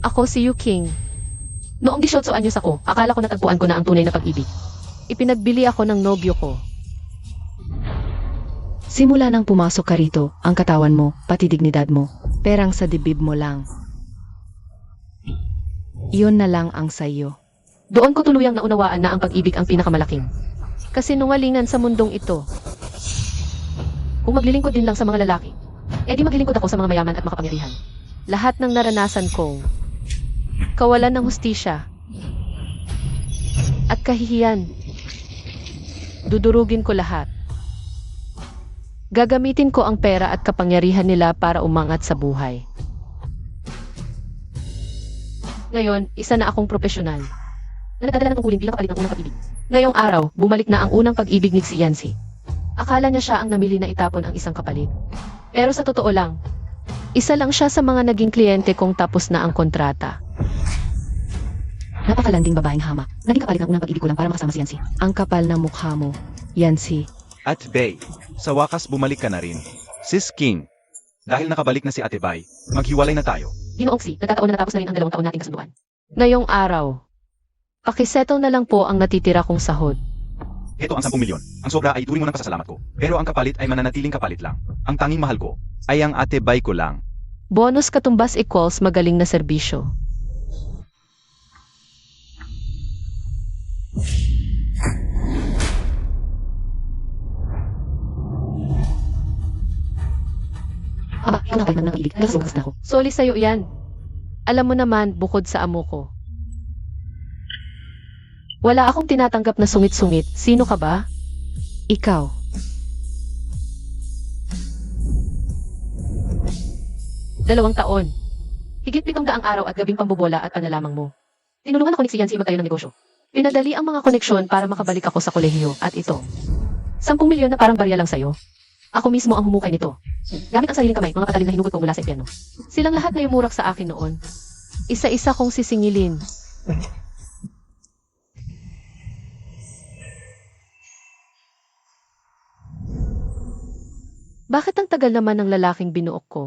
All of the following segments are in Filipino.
Ako si Yu King. Noong 18 anyos ako, akala ko natagpuan ko na ang tunay na pag-ibig. Ipinagbili ako ng nobyo ko. Simula nang pumasok ka rito, ang katawan mo, pati dignidad mo, perang sa dibdib mo lang. Iyon na lang ang sayo. Doon ko tuluyang naunawaan na ang pag-ibig ang pinakamalaking kasinungalingan sa mundong ito. Kung maglilingkod din lang sa mga lalaki, edi maglilingkod ako sa mga mayaman at makapangyarihan. Lahat ng naranasan kong kawalan ng hustisya at kahihiyan, dudurugin ko lahat. Gagamitin ko ang pera at kapangyarihan nila para umangat sa buhay. Ngayon, isa na akong profesional na nagdadala ng tungkulin bilang kapalit ng unang pag-ibig. Ngayong araw, bumalik na ang unang pag-ibig ni si Yancy. Akala niya siya ang namili na itapon ang isang kapalit. Pero sa totoo lang, isa lang siya sa mga naging kliyente kong tapos na ang kontrata. Napakalanding babaeng hamak. Naging kapalit ng unang pag-ibig ko lang para makasama si Yancy. Ang kapal na mukha mo, Yancy. At Bay, sa wakas bumalik ka na rin. Sis King, dahil nakabalik na si Ate Bay, maghiwalay na tayo. Ginoong Si, nagkataon na natapos na rin ang 2 taon nating kasunduan. Ngayong araw, pakisettle na lang po ang natitira kong sahod. Ito ang 10 milyon. Ang sobra ay turing mo ng pasasalamat ko. Pero ang kapalit ay mananatiling kapalit lang. Ang tanging mahal ko ay ang Ate Bay ko lang. Bonus katumbas equals magaling na serbisyo. Aba, ikaw na kapalit ng pag-ibig. Nagkasugas na ako. Soli sa'yo yan. Alam mo naman, bukod sa amo ko. Wala akong tinatanggap na sungit-sungit. Sino ka ba? Ikaw. Dalawang taon. Higit 700 araw at gabing pambobola at panlalamang mo. Tinulungan ako ni si Yancy magtayo ng negosyo. Pinadali ang mga koneksyon para makabalik ako sa kolehiyo at ito. 10 milyon na parang barya lang sa'yo. Ako mismo ang humukay nito. Gamit ang sariling kamay, mga patalin na hinugot ko mula sa impyerno. Silang lahat na yumurak sa akin noon. Isa-isa kong sisingilin. Bakit ang tagal naman ng lalaking binuok ko?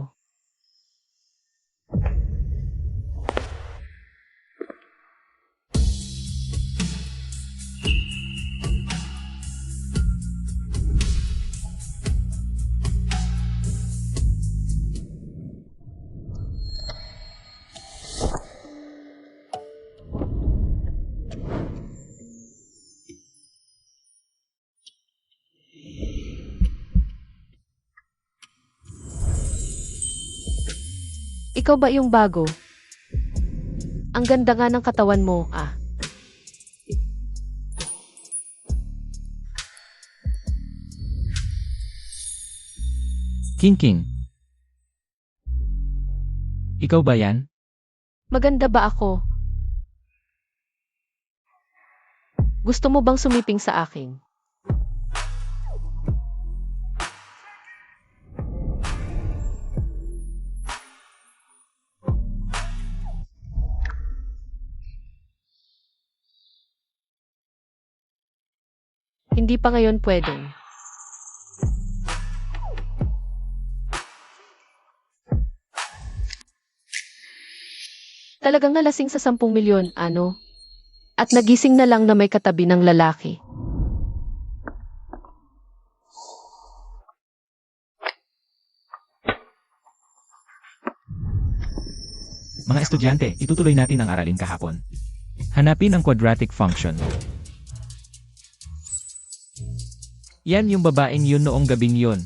Ikaw ba yung bago? Ang ganda nga ng katawan mo, ah. King. Ikaw ba yan? Maganda ba ako? Gusto mo bang sumiping sa akin? Hindi pa ngayon pwedeng. Talagang nalasing sa 10 milyon, ano? At nagising na lang na may katabi ng lalaki. Mga estudyante, itutuloy natin ang aralin kahapon. Hanapin ang quadratic function. Yan yung babaeng yun noong gabing yun.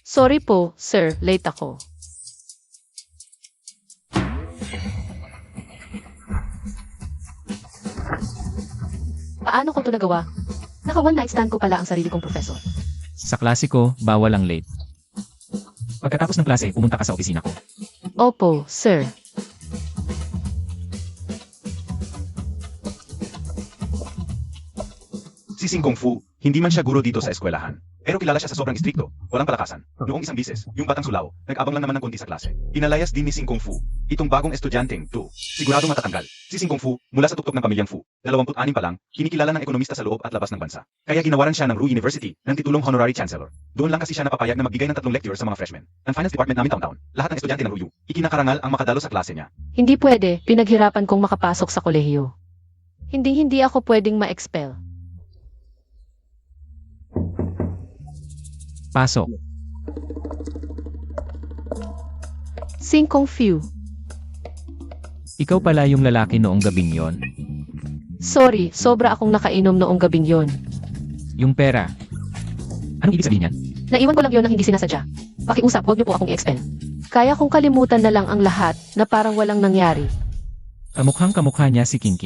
Sorry po, sir, late ako. Paano ko ito nagawa? Naka one night stand ko pala ang sarili kong professor. Sa klase ko, bawal ang late. Pagkatapos ng klase, pumunta ka sa opisina ko. Opo, sir. Si Sing Kung Fu, hindi man siya guro dito sa eskwelahan. Pero kilala siya sa sobrang istrikto, walang palakasan. Noong isang bises, yung batang sulaw, nag-abang lang naman ng konti sa klase. Pinalayas din ni Sing Kung Fu, itong bagong estudyanteng to. Sigurado matatanggal. Si Sing Kung Fu, mula sa tuktok ng pamilyang Fu, 26 pa lang, kinikilala ng ekonomista sa loob at labas ng bansa. Kaya ginawaran siya ng Ru University ng titulong honorary chancellor. Doon lang kasi siya napapayag na magbigay ng 3 lecture sa mga freshmen. Ang finance department namin taon-taon, lahat ng estudyante ng Ru, ikinakarangal ang makadalo sa klase niya. Hindi pwede, pinaghirapan kong makapasok sa kolehiyo. Hindi ako pwedeng ma-expel. Pasok. Singkong Few. Ikaw pala yung lalaki noong gabing yon. Sorry, sobra akong nakainom noong gabing yon. Yung pera. Anong ibig sabihin yan? Naiwan ko lang yon nang hindi sinasadya. Pakiusap, huwag niyo po akong i-expel. Kaya kong kalimutan na lang ang lahat na parang walang nangyari. Kamukhang kamukha niya si King.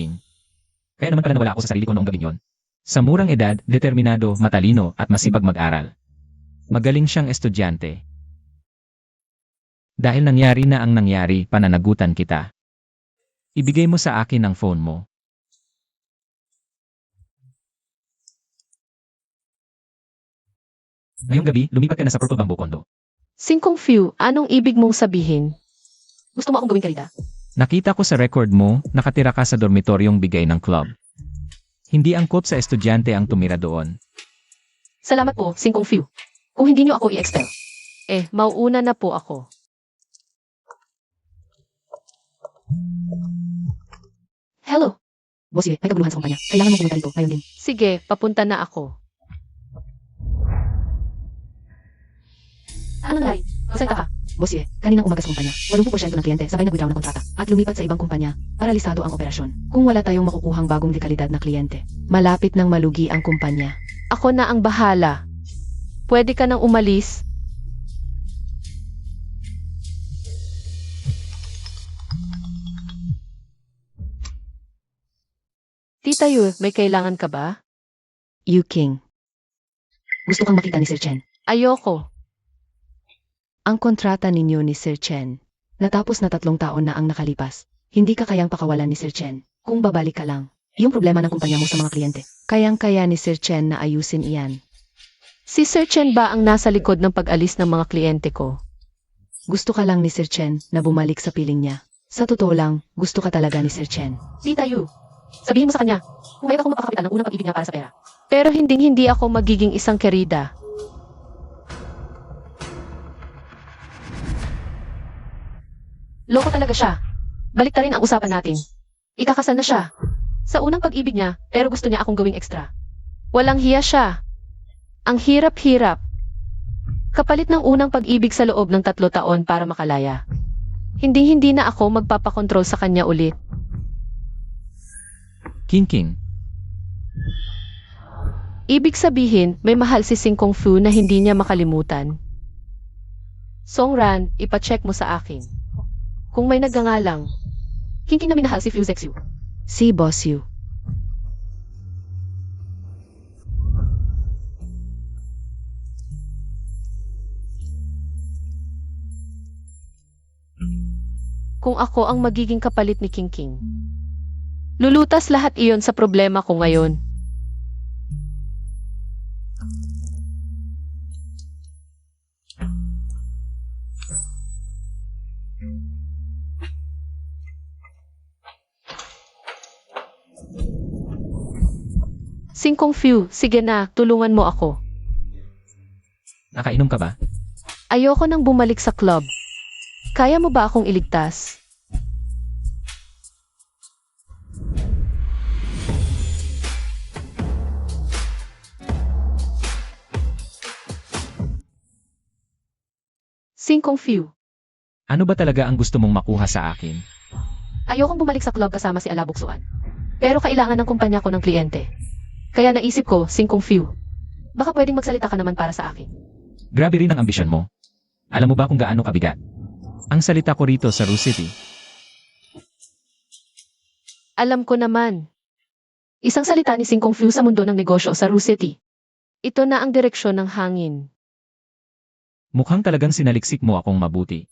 Kaya naman pala nawala ako sa sarili ko noong gabing yon. Sa murang edad, determinado, matalino, at masipag mag-aral. Magaling siyang estudyante. Dahil nangyari na ang nangyari, pananagutan kita. Ibigay mo sa akin ang phone mo. Ngayong gabi, lumipat ka na sa Purple Bamboo Condo. Singkong Few, anong ibig mong sabihin? Gusto mo akong gawing karida? Nakita ko sa record mo, nakatira ka sa dormitoryong bigay ng club. Hindi angkop sa estudyante ang tumira doon. Salamat po, Singkong Few. Kung hindi niyo ako i-expel. Mauuna na po ako. Hello. Bossy, may kaguluhan sa kumpanya. Kailangan mo pumunta rito, ngayon din. Sige, papunta na ako. Anong nangyari? Masaya ka? Bossy, kaninang umaga sa kumpanya, 80% ng kliyente sabay nag-withdraw ng kontrata at lumipat sa ibang kumpanya, paralisado ang operasyon. Kung wala tayong makukuhang bagong dekalidad na kliyente, malapit nang malugi ang kumpanya. Ako na ang bahala. Pwede ka nang umalis? Tita Yu, may kailangan ka ba? Yu King. Gusto kang makita ni Sir Chen. Ayoko. Ang kontrata ninyo ni Sir Chen. Natapos na 3 taon na ang nakalipas. Hindi ka kayang pakawalan ni Sir Chen. Kung babalik ka lang. Yung problema ng kumpanya mo sa mga kliyente. Kayang-kaya ni Sir Chen na ayusin iyan. Si Sir Chen ba ang nasa likod ng pag-alis ng mga kliyente ko? Gusto ka lang ni Sir Chen na bumalik sa piling niya. Sa totoo lang, gusto ka talaga ni Sir Chen. Tita Yu, sabihin mo sa kanya, humayag akong mapakapitan ng unang pag-ibig niya para sa pera. Pero hindi ako magiging isang kerida. Loko talaga siya. Balik ta rin ang usapan natin. Ikakasal na siya. Sa unang pag-ibig niya, pero gusto niya akong gawing extra. Walang hiya siya. Ang hirap-hirap. Kapalit ng unang pag-ibig sa loob ng 3 taon para makalaya. Hindi na ako magpapakontrol sa kanya ulit. King. Ibig sabihin, may mahal si Singkong Fu na hindi niya makalimutan. Songran, ipacheck mo sa akin. Kung may nagngangalang, King na minahal si Fu Zexu. Si Boss Yu. Kung ako ang magiging kapalit ni King. Lulutas lahat iyon sa problema ko ngayon. Singkong Fu, sige na, tulungan mo ako. Nakainom ka ba? Ayoko nang bumalik sa club. Kaya mo ba akong iligtas? Singkong Fu, Ano ba talaga ang gusto mong makuha sa akin? ayokong bumalik sa club kasama si Alabuksuan. Pero kailangan ng kumpanya ko ng kliyente. Kaya naisip ko, Singkong Fu, baka pwedeng magsalita ka naman para sa akin. Grabe rin ang ambisyon mo. Alam mo ba kung gaano kabigat? Ang salita ko rito sa Rue City. Alam ko naman. Isang salita ni Singkong Fu sa mundo ng negosyo sa Rue City. Ito na ang direksyon ng hangin. Mukhang talagang sinaliksik mo akong mabuti.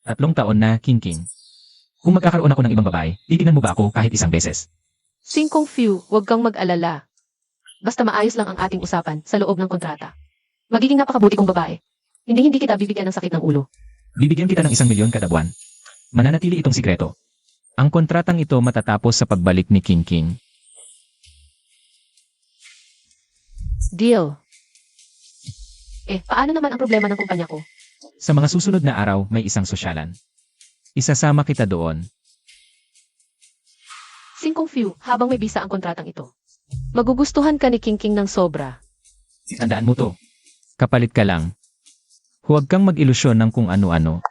3 taon na, King. Kung magkakaroon ako ng ibang babae, titingnan mo ba ako kahit isang beses? Singkong Fu, huwag kang mag-alala. Basta maayos lang ang ating usapan sa loob ng kontrata. Magiging napakabuti kong babae. Hindi kita bibigyan ng sakit ng ulo. Bibigyan kita ng 1 milyon kada buwan. Mananatili itong sikreto. Ang kontratang ito matatapos sa pagbalik ni King. Deal. Paano naman ang problema ng kumpanya ko? Sa mga susunod na araw, may isang sosyalan. Isasama kita doon. Few, habang may bisa ang kontratang ito. Magugustuhan ka ni Kingking ng sobra. Tandaan mo to. Kapalit ka lang. Huwag kang mag-ilusyon ng kung ano-ano.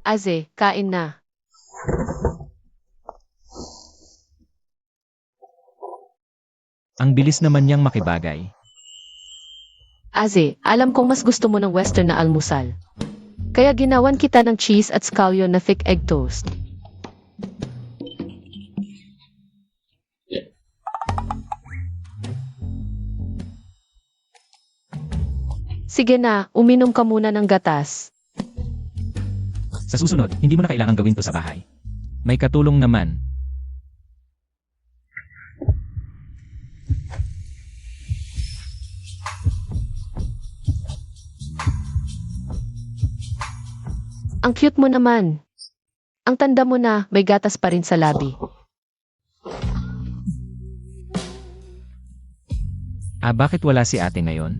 Aze, kain na. Ang bilis naman niyang makibagay. Aze, alam kong mas gusto mo ng western na almusal. Kaya ginawan kita ng cheese at scallion na thick egg toast. Sige na, uminom ka muna ng gatas. Sa susunod, hindi mo na kailangang gawin to sa bahay. May katulong naman. Ang cute mo naman. Ang tanda mo na, may gatas pa rin sa labi. Bakit wala si ate ngayon?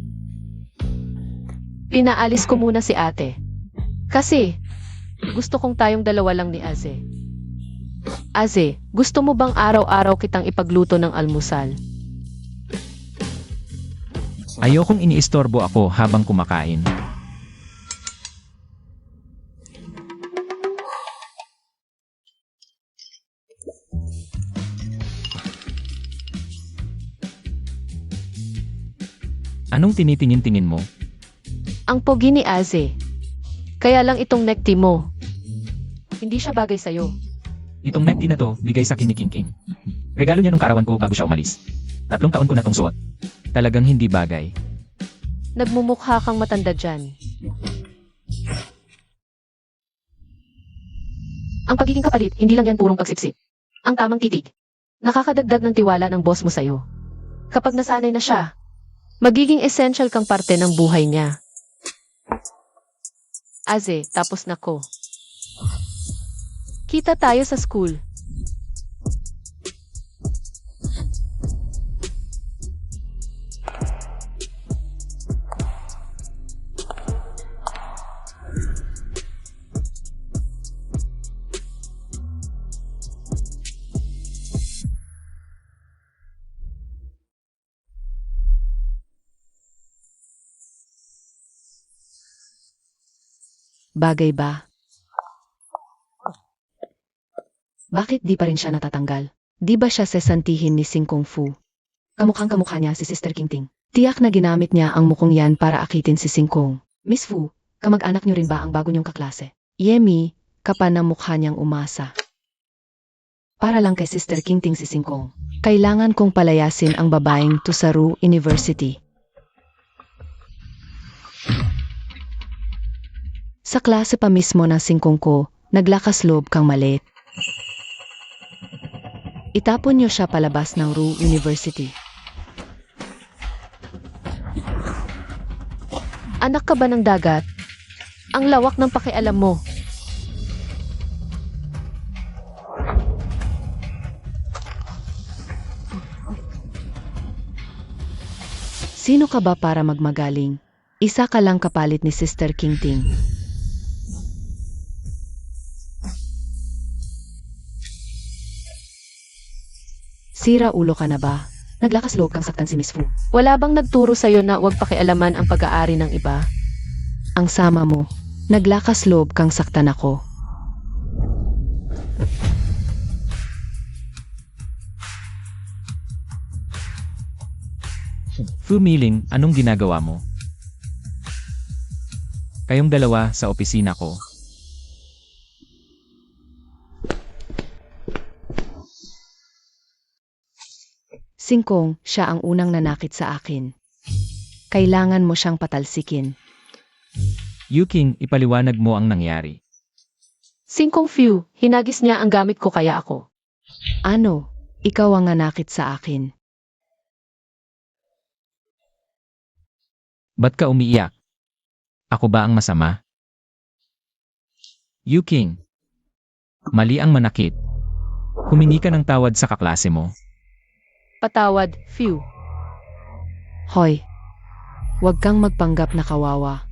Pinaalis ko muna si ate. Kasi, gusto kong tayong dalawa lang ni Aze. Aze, gusto mo bang araw-araw kitang ipagluto ng almusal? Ayokong iniistorbo ako habang kumakain. Anong tinitingin-tingin mo? Ang pogi ni Aze. Kaya lang itong necktie mo. Hindi siya bagay sa'yo. Itong necktie na to, bigay sa akin ni Kingking. Regalo niya nung karawan ko bago siya umalis. 3 taon ko na tong suot. Talagang hindi bagay. Nagmumukha kang matanda dyan. Ang pagiging kapalit, hindi lang yan purong pagsipsip. Ang tamang titig. Nakakadagdag ng tiwala ng boss mo sa'yo. Kapag nasanay na siya, magiging essential kang parte ng buhay niya. Aze, tapos na ko. Kita tayo sa school. Bagay ba? Bakit di pa rin siya natatanggal? Di ba siya sesantihin ni Sing Kung Fu? Kamukhang kamukha niya si Sister Kingting. Tiyak na ginamit niya ang mukong yan para akitin si Sing Kung. Miss Fu, kamag-anak niyo rin ba ang bago niyong kaklase? Yemi, kapan ang mukha niyang umasa. Para lang kay Sister Kingting si Sing Kung. Kailangan kong palayasin ang babaeng to sa Ru University. Sa klase pa mismo ng singkong ko, naglakas loob kang malit. Itapon niyo siya palabas ng Ru University. Anak ka ba ng dagat? Ang lawak ng pakialam mo. Sino ka ba para magmagaling? Isa ka lang kapalit ni Sister Kingting. Sira ulo ka na ba? Naglakas loob kang saktan si Miss Fu. Wala bang nagturo sa'yo na huwag pakialaman ang pag-aari ng iba? Ang sama mo, naglakas loob kang saktan ako. Fu Miling, anong ginagawa mo? Kayong dalawa sa opisina ko. Singkong, siya ang unang nanakit sa akin. Kailangan mo siyang patalsikin. Yuking, ipaliwanag mo ang nangyari. Sing Kung Fu, hinagis niya ang gamit ko kaya ako. Ano? Ikaw ang nanakit sa akin. Ba't ka umiiyak? Ako ba ang masama? Yuking, mali ang manakit. Humingi ka ng tawad sa kaklase mo. Patawad, Fu. Hoy, huwag kang magpanggap na kawawa.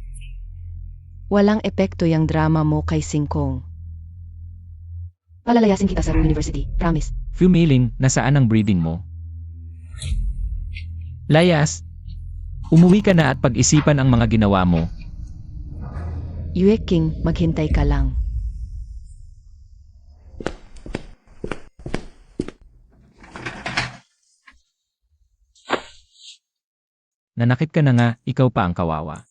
Walang epekto yung drama mo kay Singkong. Palalayasin kita sa Ru University. Promise. Fumiling, nasaan ang breeding mo? Layas, umuwi ka na at pag-isipan ang mga ginawa mo. Yue King, maghintay ka lang. Nanakit ka na nga, ikaw pa ang kawawa.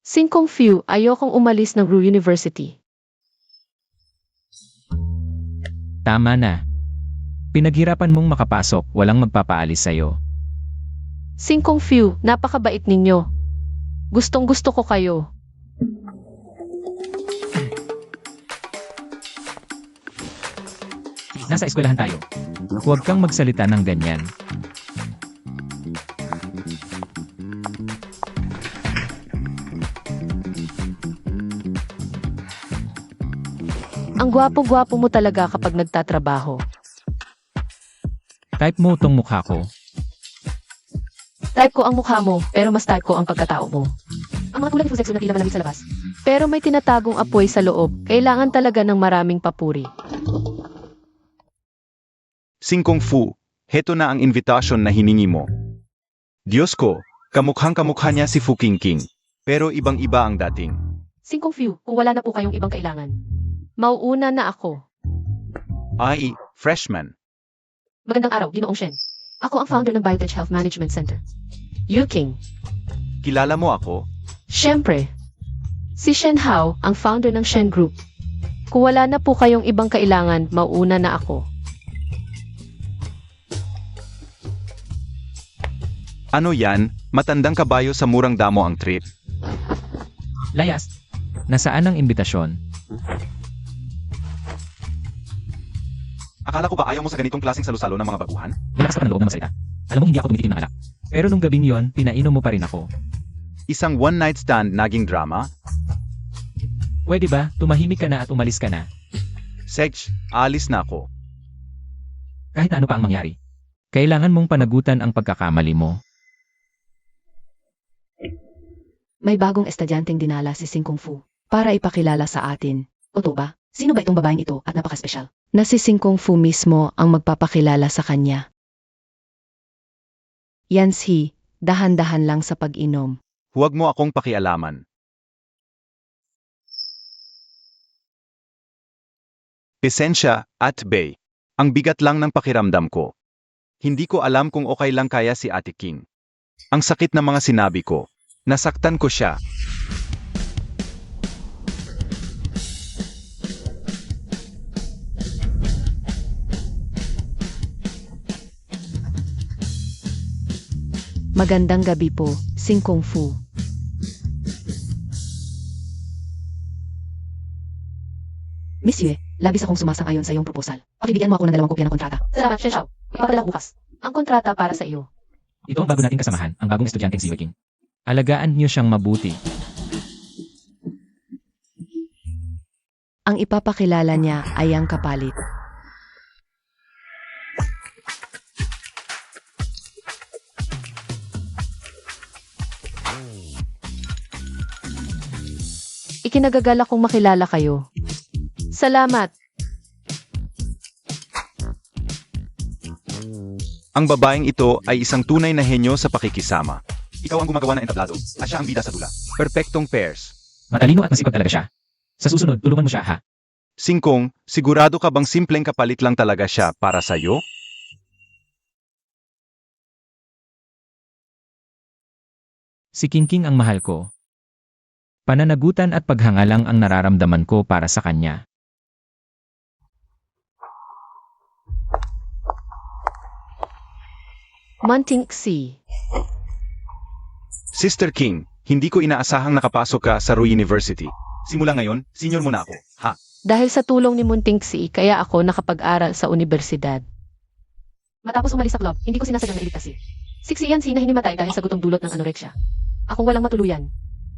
Singkong Fu, ayokong umalis ng Ru University. Tama na. Pinaghirapan mong makapasok, walang magpapaalis sa'yo. Singkong Fu, napakabait ninyo. Gustong gusto ko kayo. Nasa eskwelahan tayo. Huwag kang magsalita ng ganyan. Ang gwapo-gwapo mo talaga kapag nagtatrabaho. Type mo tong mukha ko. Type ko ang mukha mo, pero mas type ko ang pagkatao mo. Ang mga kulay ni Fusexo na tila malamig sa labas. Pero may tinatagong apoy sa loob. Kailangan talaga ng maraming papuri. Singkong Fu, heto na ang invitation na hiningi mo. Diyos ko, kamukhang-kamukha niya si Fu Qingqing. Pero ibang-iba ang dating. Singkong Fu, kung wala na po kayong ibang kailangan. Mauuna na ako. Ay, freshman. Magandang araw, Ginoong Shen. Ako ang founder ng Biotech Health Management Center. Yu King. Kilala mo ako? Siyempre. Si Shen Hao, ang founder ng Shen Group. Kung wala na po kayong ibang kailangan, mauuna na ako. Ano yan? Matandang kabayo sa murang damo ang trip. Layas, nasaan ang imbitasyon? Akala ko ba ayaw mo sa ganitong klaseng salusalo ng mga baguhan? Nilakas ka pa ng loob na magsalita. Alam mo hindi ako tumitikim ng alak. Pero nung gabing yon, pinainom mo pa rin ako. Isang one-night stand naging drama? Pwede ba, tumahimik ka na at umalis ka na? Sej, alis na ako. Kahit ano pa ang mangyari. Kailangan mong panagutan ang pagkakamali mo. May bagong estudyanteng dinala si Singkong Fu para ipakilala sa atin. Oto ba? Sino ba itong babaeng ito at napaka-special? Na si Singkong Fu mismo ang magpapakilala sa kanya. Yansi, dahan-dahan lang sa pag-inom. Huwag mo akong pakialaman. Pesensya at Bay. Ang bigat lang ng pakiramdam ko. Hindi ko alam kung okay lang kaya si Ate King. Ang sakit ng mga sinabi ko. Nasaktan ko siya. Magandang gabi po, Singkong Fu. Miss Yue, labis akong sumasang-ayon sa iyong proposal. Pakibigyan mo ako ng 2 kopya ng kontrata. Salamat, Shen Shao. Ipapadala ko bukas. Ang kontrata para sa iyo. Ito ang bago nating kasamahan, ang bagong estudyanteng si Wei King. Alagaan niyo siyang mabuti. Ang ipapakilala niya ay ang kapalit. Ikinagagal akong makilala kayo. Salamat. Ang babaeng ito ay isang tunay na henyo sa pakikisama. Ikaw ang gumagawa ng entablado, at siya ang bida sa dula. Perpektong pairs. Matalino at masipag talaga siya. Sa susunod, tulungan mo siya ha. Singkong, sigurado ka bang simpleng kapalit lang talaga siya para sa'yo? Si Kingking ang mahal ko. Pananagutan at paghangalang ang nararamdaman ko para sa kanya. Munting Xi. Sister King, hindi ko inaasahang nakapasok ka sa Ru University. Simula ngayon, senior mo na ako, ha? Dahil sa tulong ni Munting Xi, kaya ako nakapag-aral sa universidad. Matapos umalis sa club, hindi ko sinasadyang nailigtas si. Siksiyan si na hinimatay dahil sa gutong dulot ng anoreksya. Akong walang matuluyan.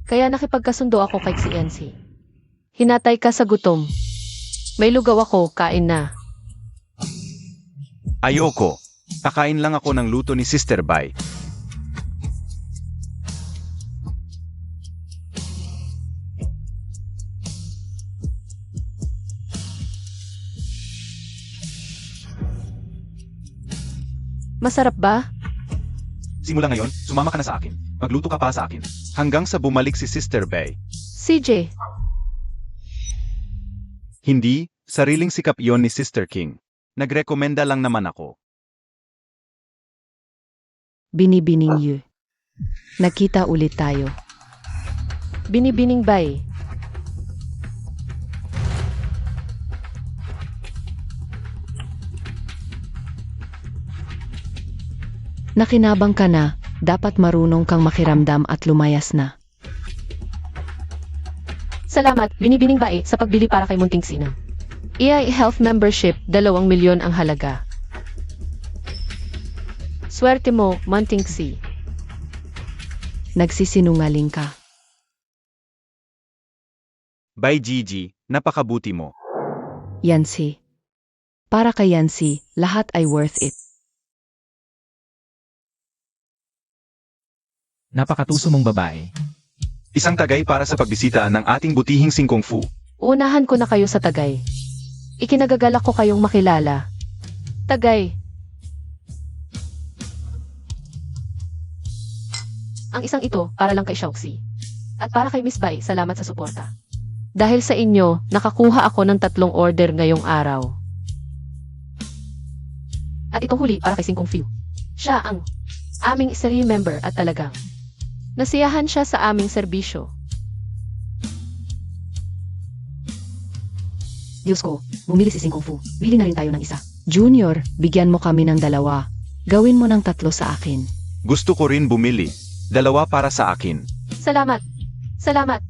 Kaya nakipagkasundo ako kay CNC. Hinatay ka sa gutom. May lugaw ako, kain na. Ayoko. Kakain lang ako ng luto ni Sister Bai. Masarap ba? Simula ngayon, sumama ka na sa akin. Magluto ka para sa akin. Hanggang sa bumalik si Sister Bay. CJ, Hindi, sariling sikap iyon ni Sister King. Nagrekomenda lang naman ako. Binibining Yu. Nakita ulit tayo. binibining bay. Nakinabang ka na, dapat marunong kang makiramdam at lumayas na. Salamat, binibining bae sa pagbili para kay Munting Sina. EI Health Membership, 2 milyon ang halaga. Swerte mo, Munting Si. Nagsisinungaling ka. Bye Gigi, napakabuti mo. Yancy. Para kay Yancy, lahat ay worth it. Napakatuso mong babae. Isang tagay para sa pagbisita ng ating butihing Singkong Fu. Unahan ko na kayo sa Tagay. Ikinagagalak ko kayong makilala. Tagay. Ang isang ito, para lang kay Xiaoxi. At para kay Miss Bai, salamat sa suporta. Dahil sa inyo, nakakuha ako ng 3 order ngayong araw. At itong huli para kay Singkong Fu. Siya ang aming isa member at talagang nasiyahan siya sa aming serbisyo. Diyos ko, bumili si Singkong Fu. Bili na rin tayo ng isa. Junior, bigyan mo kami ng 2. Gawin mo ng 3 sa akin. Gusto ko rin bumili. 2 para sa akin. Salamat. Salamat.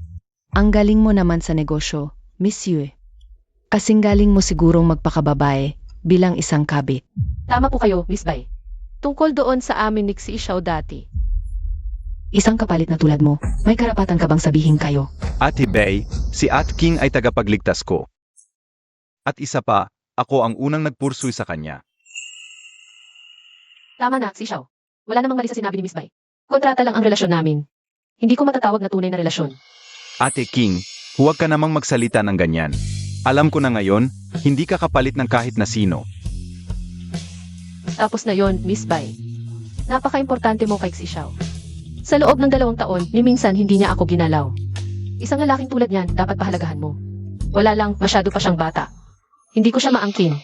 Ang galing mo naman sa negosyo, Miss Yue. Kasing galing mo sigurong magpakababae bilang isang kabit. Tama po kayo, Miss Bai. Tungkol doon sa amin ni si Xiao dati. Isang kapalit na tulad mo, may karapatan ka bang sabihin kayo? Ate Bay, si At King ay tagapagligtas ko. At isa pa, ako ang unang nagpursuy sa kanya. Tama na, si Xiao. Wala namang mali sa sinabi ni Miss Bai. Kontrata lang ang relasyon namin. Hindi ko matatawag na tunay na relasyon. Ate King, huwag ka namang magsalita ng ganyan. Alam ko na ngayon, hindi ka kapalit ng kahit na sino. Tapos na yon, Miss Bai. Napaka-importante mo kay si Xiao. Sa loob ng 2 taon, ni minsan hindi niya ako ginalaw. Isang lalaking tulad niyan, dapat pahalagahan mo. Wala lang, masyado pa siyang bata. Hindi ko siya maangkin.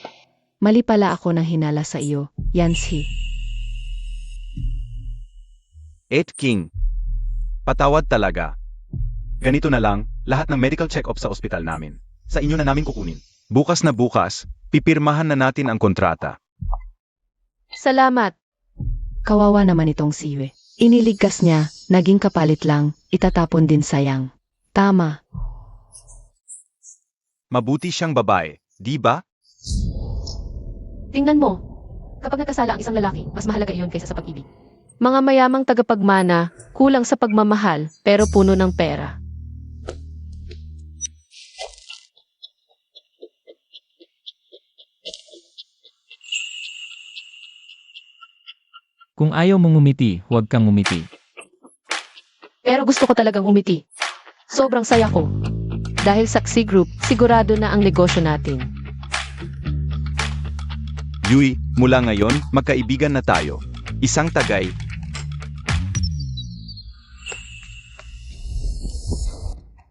Mali pala ako ng hinala sa iyo, Yancy. At King, patawad talaga. Ganito na lang, lahat ng medical check-up sa ospital namin. Sa inyo na namin kukunin. Bukas na bukas, pipirmahan na natin ang kontrata. Salamat. Kawawa naman itong si Yue. Iniligkas niya, naging kapalit lang, itatapon din sayang. Tama. Mabuti siyang babae, di ba? Tingnan mo. Kapag nagkasala ang isang lalaki, mas mahalaga iyon kaysa sa pag-ibig. Mga mayamang tagapagmana, kulang sa pagmamahal, pero puno ng pera. Kung ayaw mong ngumiti, huwag kang ngumiti. Pero gusto ko talagang umiti. Sobrang saya ko. Dahil sa Xi Group, sigurado na ang negosyo natin. Yui, mula ngayon, magkaibigan na tayo. Isang tagay.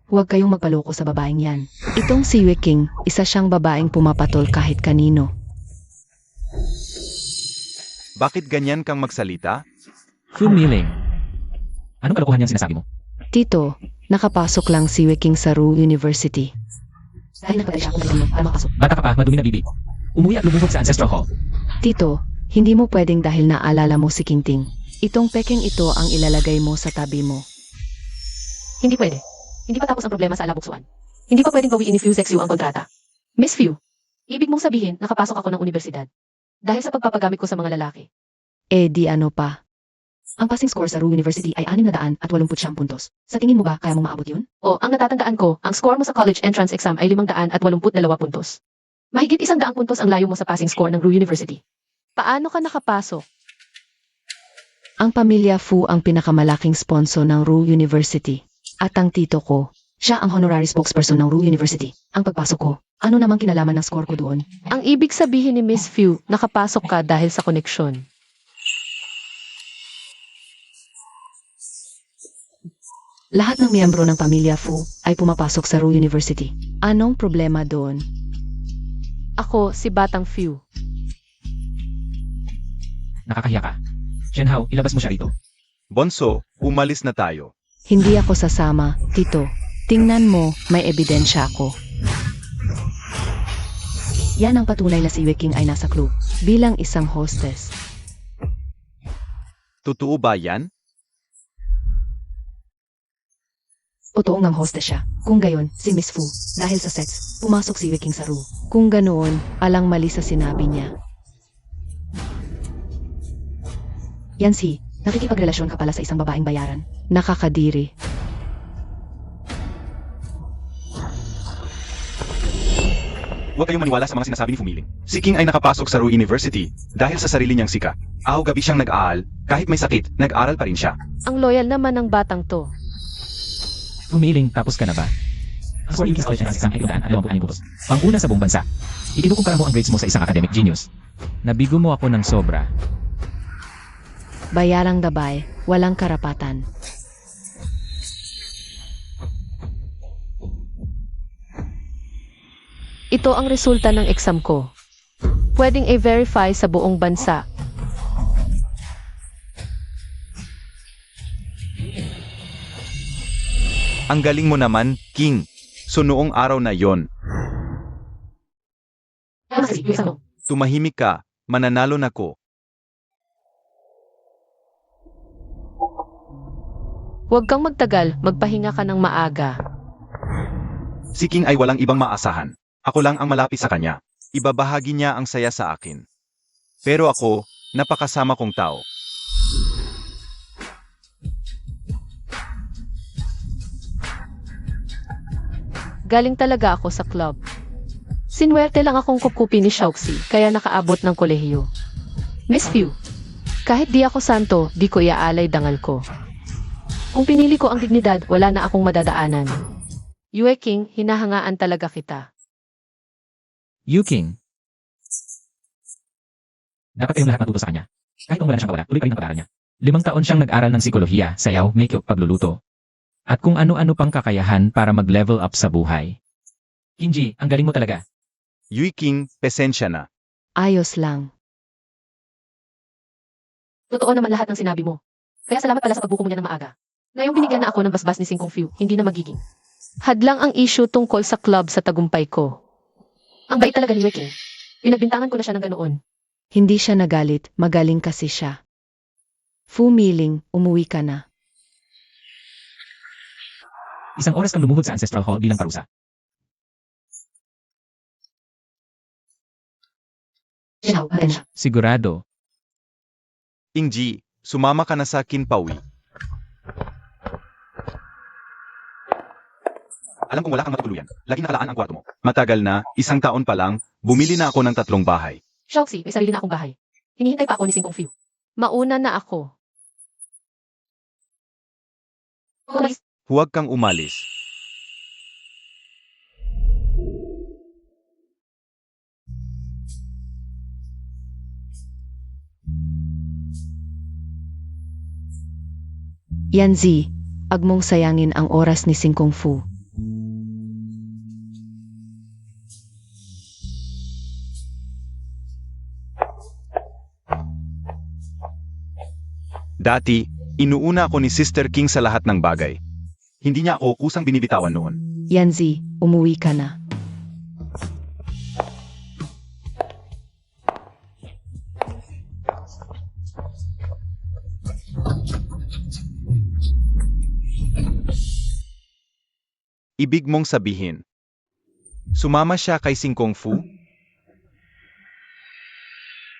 Huwag kayong magpaloko sa babaeng yan. Itong si Yue King, isa siyang babaeng pumapatol kahit kanino. Bakit ganyan kang magsalita? Fu Miling. Anong kalokohan niyang sinasabi mo? Tito, nakapasok lang si Yue King sa Ru University. Dahil nagpatay siya kung kailan mo para makasok. Bata ka pa, madumi na bibi. Umuwi at lumuhod sa Ancestral Hall. Tito, hindi mo pwedeng dahil naalala mo si Kingting. Itong pekeng ito ang ilalagay mo sa tabi mo. Hindi pwede. Hindi pa tapos ang problema sa alabuksuan. Hindi pa pwedeng bawiin ni Few Zexu ang kontrata. Miss Few, ibig mong sabihin nakapasok ako ng universidad. Dahil sa pagpapagamit ko sa mga lalaki. Eh di ano pa? Ang passing score sa Ru University ay 689 puntos. Sa tingin mo ba kaya mong maabot yun? O, ang natatandaan ko, ang score mo sa college entrance exam ay 582 puntos. Mahigit 100 puntos ang layo mo sa passing score ng Ru University. Paano ka nakapasok? Ang pamilya Fu ang pinakamalaking sponsor ng Ru University. At ang tito ko, siya ang honorary spokesperson ng Ru University. Ang pagpasok ko, ano namang kinalaman ng score ko doon? Ang ibig sabihin ni Miss Few, nakapasok ka dahil sa koneksyon. Lahat ng miyembro ng pamilya Fu ay pumapasok sa Ru University. Anong problema doon? Ako, si Batang Few. Nakakahiya ka. Shenhao, ilabas mo siya rito. Bonso, umalis na tayo. Hindi ako sasama, Tito. Tingnan mo, may ebidensya ako. Yan ang patunay na si Yue King ay nasa club bilang isang hostess. Totoo ba yan? Totoo ngang hostess siya. Kung gayon, si Miss Fu, dahil sa sex, pumasok si Yue King sa Ru. Kung ganoon, alang mali sa sinabi niya. Yancy, nakikipagrelasyon ka pala sa isang babaeng bayaran. Nakakadiri. Huwag kayong maniwala sa mga sinasabi ni Fumiling. Si King ay nakapasok sa Ru University dahil sa sarili niyang sika. Araw-gabi siyang nag-aaral, kahit may sakit, nag-aral pa rin siya. Ang loyal naman ng batang to. Humiling, tapos ka na ba? Ang score King's College ay isang 126 puntos. Pang-una sa buong bansa. Ikinukumpara mo ang grades mo sa isang academic genius. Nabigo mo ako ng sobra. Bayarang gabay, walang karapatan. Ito ang resulta ng exam ko. Pwedeng i-verify sa buong bansa. Ang galing mo naman, King. So noong araw na yon, Ano kasi, yung exam mo? tumahimik ka, mananalo na ko. Huwag kang magtagal, magpahinga ka ng maaga. Si King ay walang ibang maasahan. Ako lang ang malapit sa kanya. Ibabahagi niya ang saya sa akin. Pero ako, napakasama kong tao. Galing talaga ako sa club. Sinwerte lang akong kukupi ni Xiaoxi, kaya nakaabot ng kolehiyo. Miss Few, kahit di ako santo, di ko iaalay dangal ko. Kung pinili ko ang dignidad, wala na akong madadaanan. Yue King, hinahangaan talaga kita. Yu King. Dapat kayong lahat matuto sa kanya. Kahit kung wala na siyang kawala, tuloy pa rin ang pag-aaral niya. 5 taon siyang nag-aral ng psikolohiya, sayaw, makeup, pagluluto. At kung ano-ano pang kakayahan para mag-level up sa buhay. Kinji, ang galing mo talaga. Yui King, pesensya na. Ayos lang. Totoo naman lahat ng sinabi mo. Kaya salamat pala sa pagbuko mo niya ng maaga. Ngayong binigyan na ako ng basbas ni Sing Kong Few, hindi na magiging. Hadlang ang issue tungkol sa club sa tagumpay ko. Ang bait talaga ni Yue King. Pinagbintangan ko na siya ng ganoon. Hindi siya nagalit, magaling kasi siya. Fu Miling, umuwi ka na. Isang oras kang lumuhod sa Ancestral Hall bilang parusa. Sinaw, atensya. Sigurado. Ingji, sumama ka na sa Kinpawi. Alam kong wala kang matutuluyan. Laging nakalaan ang kwarto mo. Matagal na, 1 taon pa lang, bumili na ako ng 3 bahay. Xiaoxi, may sarili na akong bahay. Hinihintay pa ako ni Sing Kong Few. Mauna na ako. Umalis. Huwag kang umalis. Yanzi, agmong sayangin ang oras ni Sing Kong Fu. Dati, inuuna ako ni Sister King sa lahat ng bagay. Hindi niya ako kusang binibitawan noon. Yanzi, umuwi ka na. Ibig mong sabihin, sumama siya kay Sing Kong Fu?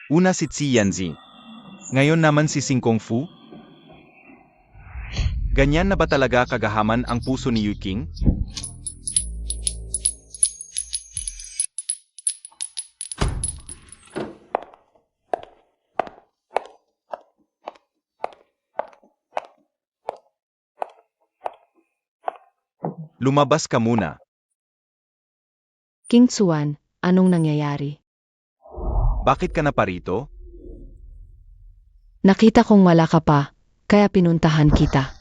Una si Yanzi. Ngayon naman si Sing Kong Fu? Ganyan na ba talaga kagahaman ang puso ni Yu King? Lumabas ka muna. King Tsuan, anong nangyayari? Bakit ka na parito? Nakita kong wala ka pa, kaya pinuntahan kita.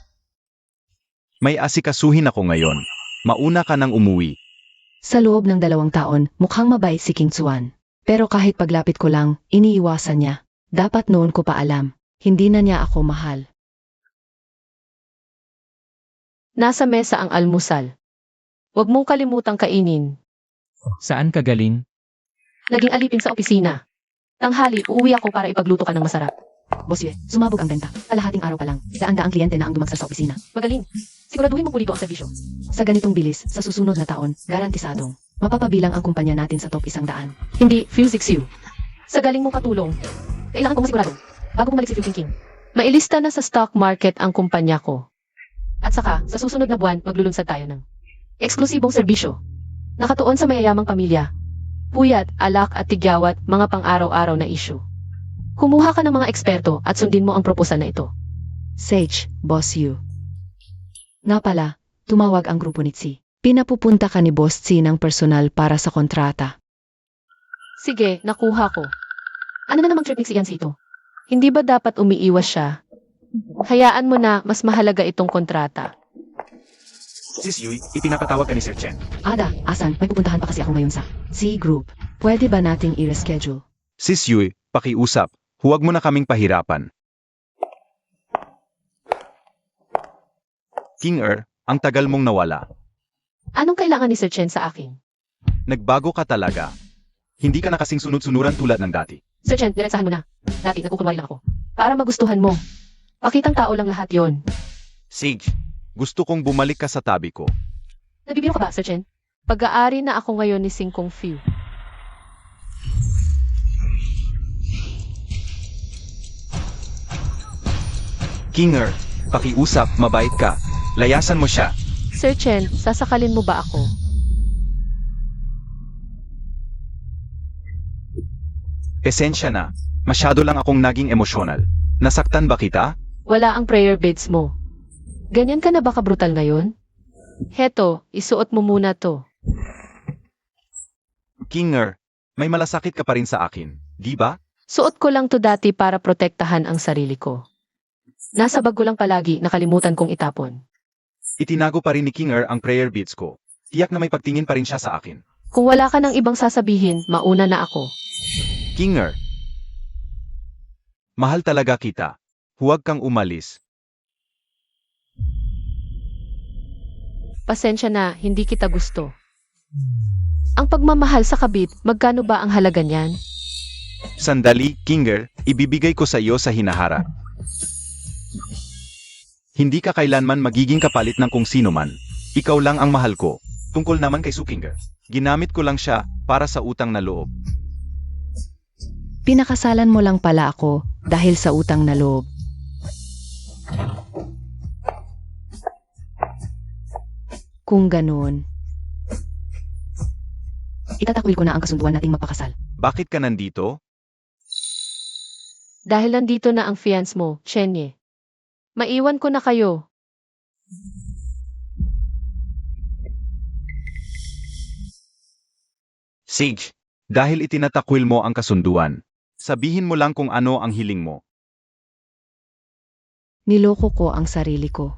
May asikasuhin ako ngayon. Mauna ka nang umuwi. Sa loob ng 2 taon, mukhang mabait si King Xuan. Pero kahit paglapit ko lang, iniiwasan niya. Dapat noon ko pa alam. Hindi na niya ako mahal. Nasa mesa ang almusal. Huwag mong kalimutang kainin. Saan ka galing? Naging alipin sa opisina. Tanghali, uuwi ako para ipagluto ka ng masarap. Boss Yue, sumabog ang benta. Kalahating araw pa lang, daan-daang kliyente na ang dumagsal sa opisina. Magaling. Siguraduhin mo pulido ang serbisyo. Sa ganitong bilis, sa susunod na taon, garantisadong, mapapabilang ang kumpanya natin sa top 100. Hindi, Few 6U. Sa galing mong katulong, kailangan kong masigurado, bago bumalik si Few King. Mailista na sa stock market ang kumpanya ko. At saka, sa susunod na buwan, maglulunsad tayo ng eksklusibong serbisyo. Nakatuon sa mayayamang pamilya. Puyat, alak at tigyawat, mga pang-araw-araw na issue. Kumuha ka ng mga eksperto at sundin mo ang proposal na ito. Sage, Boss Yu. Nga pala, tumawag ang grupo ni Tsi. Pinapupunta ka ni Boss Tsi ng personal para sa kontrata. Sige, nakuha ko. Ano na namang trip ni si Yancy ito? Hindi ba dapat umiiwas siya? Hayaan mo na, mas mahalaga itong kontrata. Sis Yui, ipinapatawag ka ni Sir Chen. Ada, asan? May pupuntahan pa kasi ako ngayon sa C Group. Pwede ba nating i-reschedule? Sis Yui, pakiusap. Huwag mo na kaming pahirapan. King ang tagal mong nawala. Anong kailangan ni Sir Chen sa akin? Nagbago ka talaga. Hindi ka na kasing sunod-sunuran tulad ng dati. Sir Chen, diretsahan mo na. Dati, nagkukunwari lang ako. Para magustuhan mo. Pakitang tao lang lahat yon. Sage, gusto kong bumalik ka sa tabi ko. Nabibiro ka ba, Sir Chen? Pag-aari na ako ngayon ni Sing Kong Few. Kinger, pakiusap, mabait ka. Layasan mo siya. Sir Chen, sasakalin mo ba ako? Esensya na. Masyado lang akong naging emosyonal. Nasaktan ba kita? Wala ang prayer beads mo. Ganyan ka na ba kabrutal ngayon? Heto, isuot mo muna to. Kinger, may malasakit ka pa rin sa akin, di ba? Suot ko lang to dati para protektahan ang sarili ko. Nasa bag ko lang palagi, nakalimutan kong itapon. Itinago pa rin ni Kinger ang prayer beads ko. Tiyak na may pagtingin pa rin siya sa akin. Kung wala ka ng ibang sasabihin, mauna na ako. Kinger, mahal talaga kita. Huwag kang umalis. Pasensya na, hindi kita gusto. Ang pagmamahal sa kabit, magkano ba ang halaga niyan? Sandali, Kinger, ibibigay ko sa iyo sa hinaharap. Hindi ka kailanman magiging kapalit ng kung sino man. Ikaw lang ang mahal ko. Tungkol naman kay Su Kinger, ginamit ko lang siya para sa utang na loob. Pinakasalan mo lang pala ako dahil sa utang na loob. Kung ganoon, itatakwil ko na ang kasunduan nating magpakasal. Bakit ka nandito? Dahil nandito na ang fiance mo, Chenye. Maiwan ko na kayo. Sage, dahil itinatakwil mo ang kasunduan, sabihin mo lang kung ano ang hiling mo. Niloko ko ang sarili ko.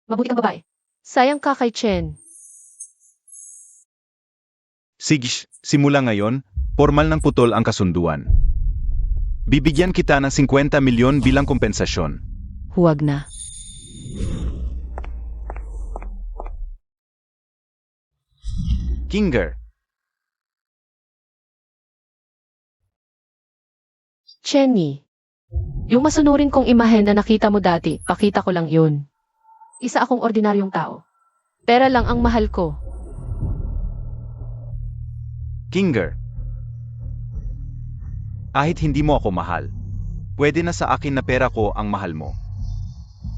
Mabuti kang babae. Sayang ka kay Chen. Sige, simula ngayon, formal ng putol ang kasunduan. Bibigyan kita ng 50 milyon bilang kompensasyon. Huwag na. Kinger, Chenny. Yung masunurin kong imahen na nakita mo dati, pakita ko lang yun. Isa akong ordinaryong tao. Pera lang ang mahal ko. Kinger. Kahit hindi mo ako mahal, pwede na sa akin na pera ko ang mahal mo.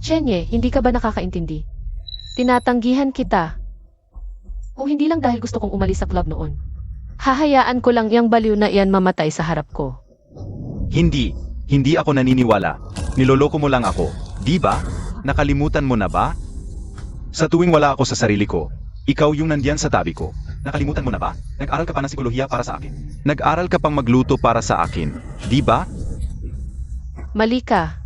Chenye, hindi ka ba nakakaintindi? Tinatanggihan kita. Kung hindi lang dahil gusto kong umalis sa club noon. Hahayaan ko lang yung baliw na iyan mamatay sa harap ko. Hindi ako naniniwala. Niloloko mo lang ako, di ba? Nakalimutan mo na ba? Sa tuwing wala ako sa sarili ko, ikaw yung nandiyan sa tabi ko. Nakalimutan mo na ba? Nag-aral ka pa ng psikolohiya para sa akin. Nag-aral ka pang magluto para sa akin, di ba? Mali ka.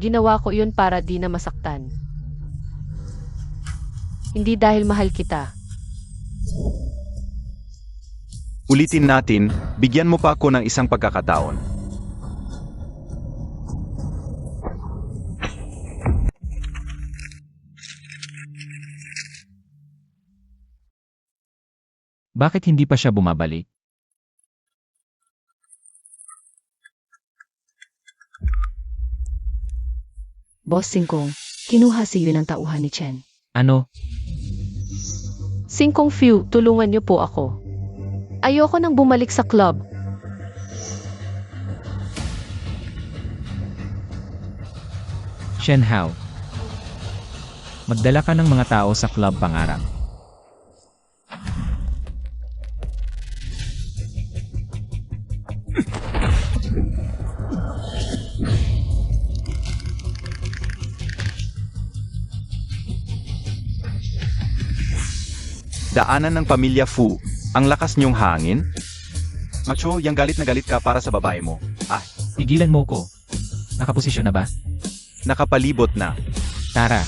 Ginawa ko iyon para di na masaktan. Hindi dahil mahal kita. Ulitin natin, bigyan mo pa ako ng isang pagkakataon. Bakit hindi pa siya bumabalik? Boss Singkong, kinuha si Yun ang tauhan ni Chen. Ano? Singkong Fu, tulungan niyo po ako. Ayoko nang bumalik sa club. Shen Hao. Magdala ka ng mga tao sa club pangarap. Daanan ng pamilya Fu, ang lakas niyong hangin? Macho, yang galit na galit ka para sa babae mo. Tigilan mo ko. Nakaposisyon na ba? Nakapalibot na. Tara.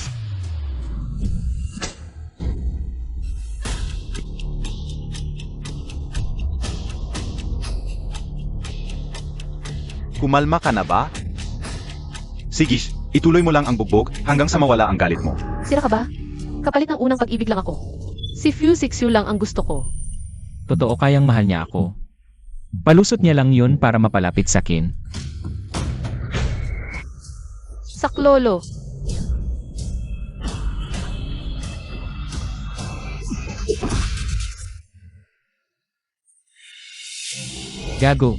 Kumalma ka na ba? Sige, ituloy mo lang ang bugbog hanggang sa mawala ang galit mo. Sira ka ba? Kapalit ng unang pag-ibig lang ako. Si Fu Sixiu lang ang gusto ko. Totoo kayang mahal niya ako. Palusot niya lang yun para mapalapit sa akin. Saklolo. Gago.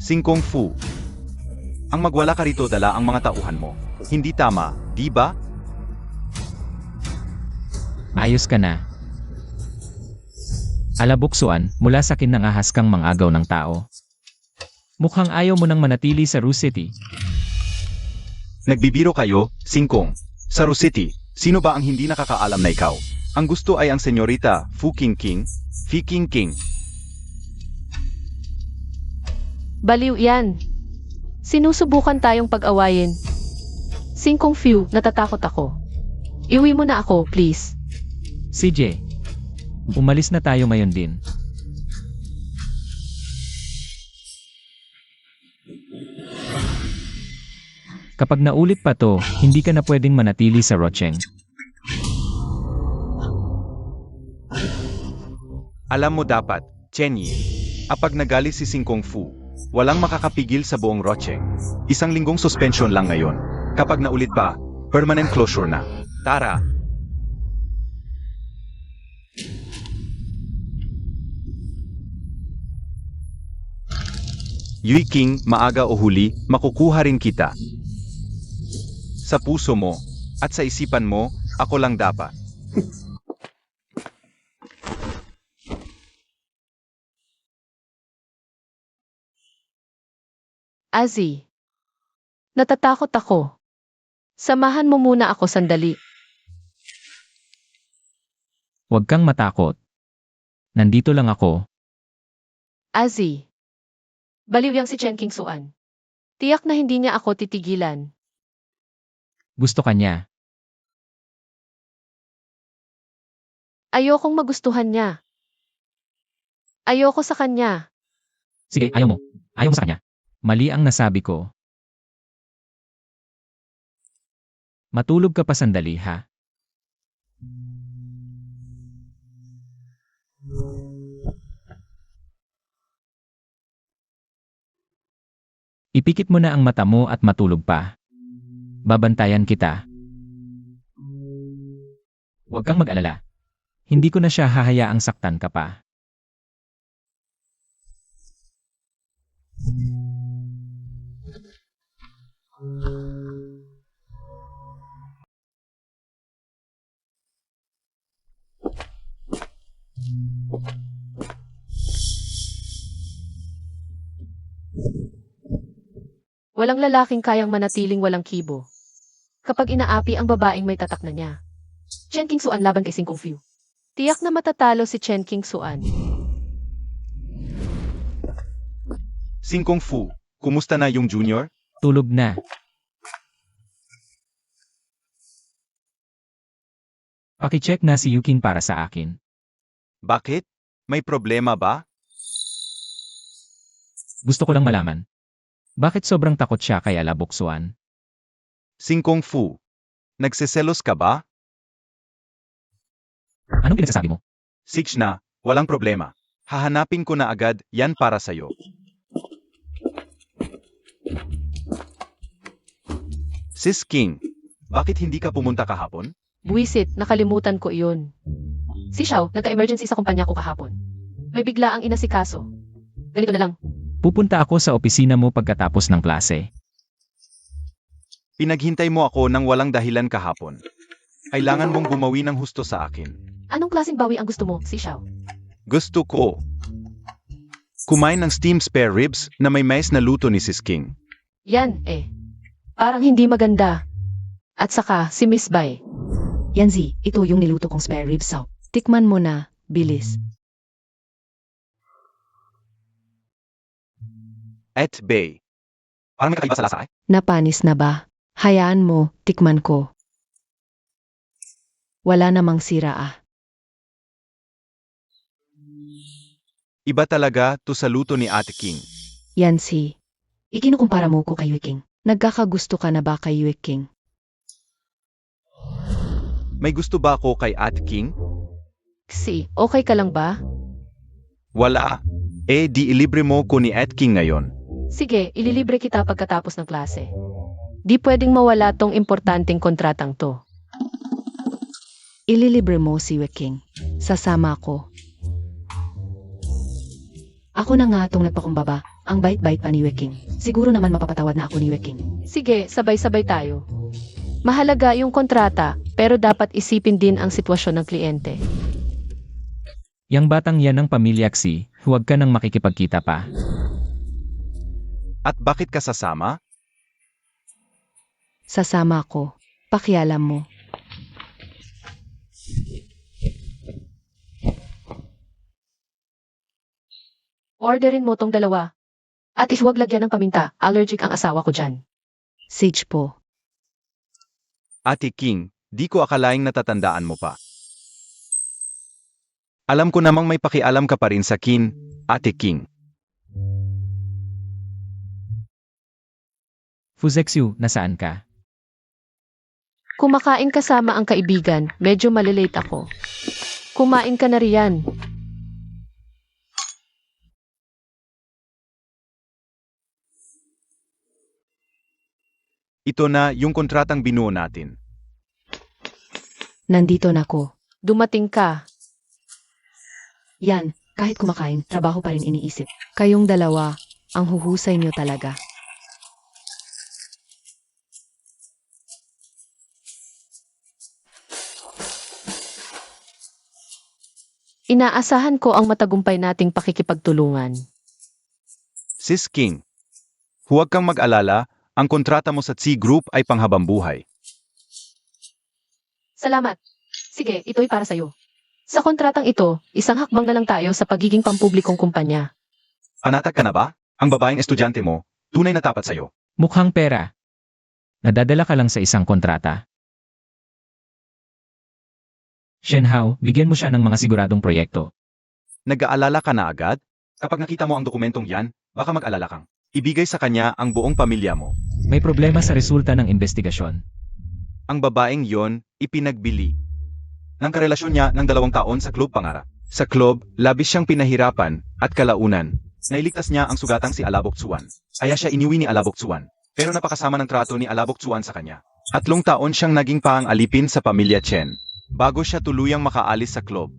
Singkong Fu. Ang magwala ka rito dala ang mga tauhan mo. Hindi tama, di ba? Ayos ka na. Alabuksuan, mula sa akin nang ahas kang mangagaw ng tao. Mukhang ayaw mo nang manatili sa Rue City. Nagbibiro kayo, Singkong. Sa Rue City, sino ba ang hindi nakakaalam na ikaw? Ang gusto ay ang senyorita Fu King King, Fi King King. Baliw yan. Sinusubukan tayong pag-awayin. Singkong Fu, natatakot ako. Iwi mo na ako, please. CJ, umalis na tayo ngayon din. Kapag naulit pa to, hindi ka na pwedeng manatili sa Rocheng. Alam mo dapat, Chen Yi, kapag nagalit si Singkong Fu, walang makakapigil sa buong Rocheng. Isang linggong suspension lang ngayon. Kapag naulit pa, permanent closure na. Tara! Yui King, maaga o huli, makukuha rin kita. Sa puso mo, at sa isipan mo, ako lang dapat. Azzy. Natatakot ako. Samahan mo muna ako sandali. Huwag kang matakot. Nandito lang ako. Azzy. Baliw yang si Chen King Suan. Tiyak na hindi niya ako titigilan. Gusto ka niya. Ayokong magustuhan niya. Ayoko sa kanya. Sige, ayaw mo. Ayaw mo sa kanya. Mali ang nasabi ko. Matulog ka pa sandali, ha? Ipikit mo na ang mata mo at matulog pa. Babantayan kita. Huwag kang mag-alala. Hindi ko na siya hahayaang saktan ka pa. Walang lalaking kayang manatiling walang kibo. Kapag inaapi ang babaeng may tatak na niya. Chen King Suan laban kay Sing Kung Fu. Tiyak na matatalo si Chen King Suan. Sing Kung Fu, kumusta na yung junior? Tulog na. Pakicheck na si Yukin para sa akin. Bakit? May problema ba? Gusto ko lang malaman. Bakit sobrang takot siya kay Alabok Suan? Sing Kung Fu, nagseselos ka ba? Anong pinagsasabi mo? Sige na, walang problema. Hahanapin ko na agad yan para sa'yo. Sis King, bakit hindi ka pumunta kahapon? Buwisit, nakalimutan ko iyon. Si Xiao, nagka-emergency sa kumpanya ko kahapon. May bigla ang inasikaso. Ganito na lang. Pupunta ako sa opisina mo pagkatapos ng klase. Pinaghintay mo ako ng walang dahilan kahapon. Kailangan mong bumawi ng husto sa akin. Anong klaseng bawi ang gusto mo, si Xiao? Gusto ko kumain ng steamed spare ribs na may mais na luto ni Sis King. Yan, parang hindi maganda. At saka, si Miss Bai. Yanzi, ito yung niluto kong spare rib soup. Tikman mo na, bilis. At Bay. Parang may kakaiba sa lasa eh. Napanis na ba? Hayaan mo, tikman ko. Wala namang sira ah. Iba talaga to sa luto ni Ate King. Yanzi, ikinukumpara mo ko kay Wiking. Nagkakagusto ka na ba kay Wiking? May gusto ba ako kay Ate King? Okay ka lang ba? Wala. Di ilibre mo ko ni Ate King ngayon. Sige, ililibre kita pagkatapos ng klase. Di pwedeng mawala tong importanteng kontratang to. Ililibre mo si Wiking. Sasama ako. Ako na nga itong nagpakumbaba. Ang bait-bait pa ni Wiking. Siguro naman mapapatawad na ako ni Wiking. Sige, sabay-sabay tayo. Mahalaga yung kontrata, pero dapat isipin din ang sitwasyon ng kliyente. Yang batang yan ng pamilya Xi, huwag ka nang makikipagkita pa. At bakit ka sasama? Sasama ako. Pakialam mo. Orderin mo tong dalawa. At huwag lagyan ng paminta, allergic ang asawa ko dyan. Sage po. Ate King, di ko akalaing natatandaan mo pa. Alam ko namang may pakialam ka pa rin sa kin, Ate King. Fuzexu, nasaan ka? Kumakain kasama ang kaibigan, medyo malilate ako. Kumain ka na riyan. Ito na yung kontratang binuo natin. Nandito na ako. Dumating ka. Yan, kahit kumakain, trabaho pa rin iniisip. Kayong dalawa, ang huhusay niyo talaga. Inaasahan ko ang matagumpay nating pakikipagtulungan. Sis King, huwag kang mag-alala, ang kontrata mo sa Tsi Group ay panghabang buhay. Salamat. Sige, ito'y para sa'yo. Sa kontratang ito, isang hakbang na lang tayo sa pagiging pampublikong kumpanya. Panatag ka na ba? Ang babaeng estudyante mo, tunay na tapat sa'yo. Mukhang pera. Nadadala ka lang sa isang kontrata. Shenhao, bigyan mo siya ng mga siguradong proyekto. Nag-aalala ka na agad? Kapag nakita mo ang dokumentong yan, baka mag-alala kang. Ibigay sa kanya ang buong pamilya mo. May problema sa resulta ng investigasyon. Ang babaeng yon, ipinagbili. Ng karelasyon niya ng 2 taon sa Club Pangarap. Sa club, labis siyang pinahirapan at kalaunan. Nailigtas niya ang sugatang si Alabok Tsuan. Kaya siya iniwi ni Alabok Tsuan. Pero napakasama ng trato ni Alabok Tsuan sa kanya. 3 taon siyang naging paang-alipin sa pamilya Chen. Bago siya tuluyang makaalis sa club.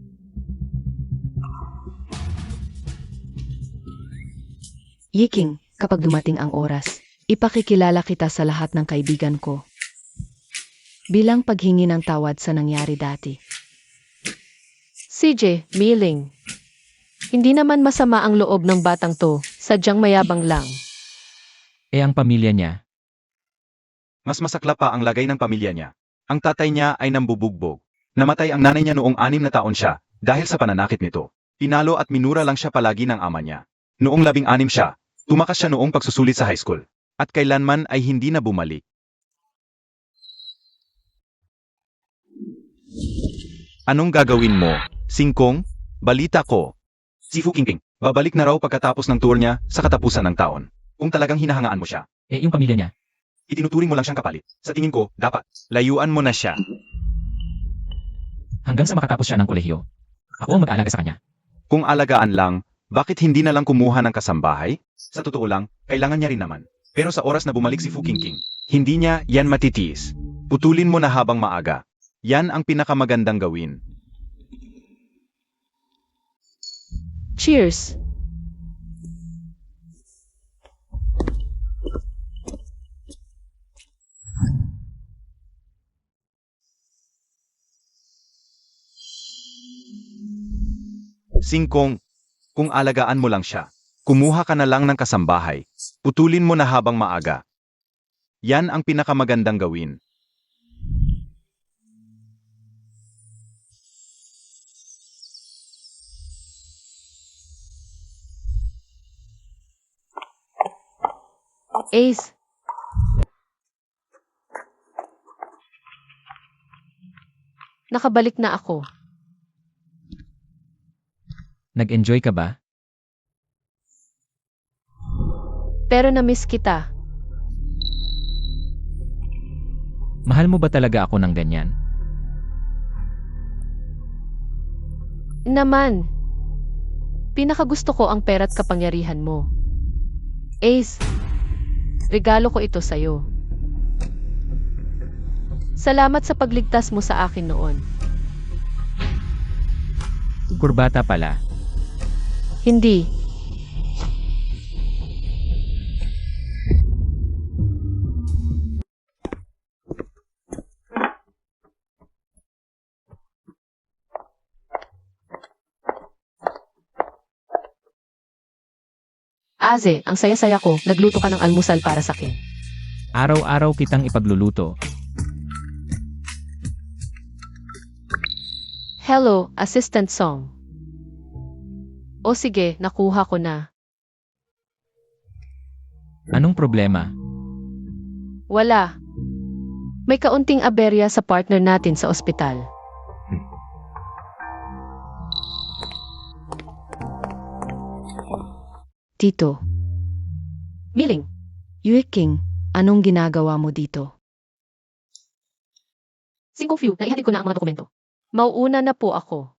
Yiking, kapag dumating ang oras, ipakikilala kita sa lahat ng kaibigan ko. Bilang paghingi ng tawad sa nangyari dati. CJ, Miling. Hindi naman masama ang loob ng batang to, sadyang mayabang lang. Ang pamilya niya. Mas masakla pa ang lagay ng pamilya niya. Ang tatay niya ay nambubugbog. Namatay ang nanay niya noong 6 na taon siya dahil sa pananakit nito. Pinalo at minura lang siya palagi ng ama niya. Noong 16 siya, tumakas siya noong pagsusulit sa high school. At kailanman ay hindi na bumalik. Anong gagawin mo, Singkong? Balita ko. Si Fu Qingqing, babalik na raw pagkatapos ng tour niya sa katapusan ng taon. Kung talagang hinahangaan mo siya, Eh, yung pamilya niya. itinuturing mo lang siyang kapalit. Sa tingin ko, dapat. Layuan mo na siya. Hanggang sa makatapos siya ng kolehiyo. Ako ang mag-aalaga sa kanya. Kung alagaan lang, bakit hindi na lang kumuha ng kasambahay? Sa totoo lang, kailangan niya rin naman. Pero sa oras na bumalik si Fu Qingqing, hindi niya yan matitiis. Putulin mo na habang maaga. Yan ang pinakamagandang gawin. Cheers! Singkong, kung alagaan mo lang siya, kumuha ka na lang ng kasambahay. Putulin mo na habang maaga. Yan ang pinakamagandang gawin. Ace, nakabalik na ako. Nag-enjoy ka ba? Pero na-miss kita. Mahal mo ba talaga ako ng ganyan? Naman. Pinakagusto ko ang pera't kapangyarihan mo. Ace, regalo ko ito sa'yo. Salamat sa pagligtas mo sa akin noon. Kurbata pala. Hindi. Aze, ang saya-saya ko, nagluto ka ng almusal para sa akin. Araw-araw kitang ipagluluto. Hello, Assistant Song. O sige, nakuha ko na. Anong problema? Wala. May kaunting aberya sa partner natin sa ospital. Tito, Miling, Yue King, anong ginagawa mo dito? Singkong Few, naihatid ko na ang mga dokumento. Mauuna na po ako.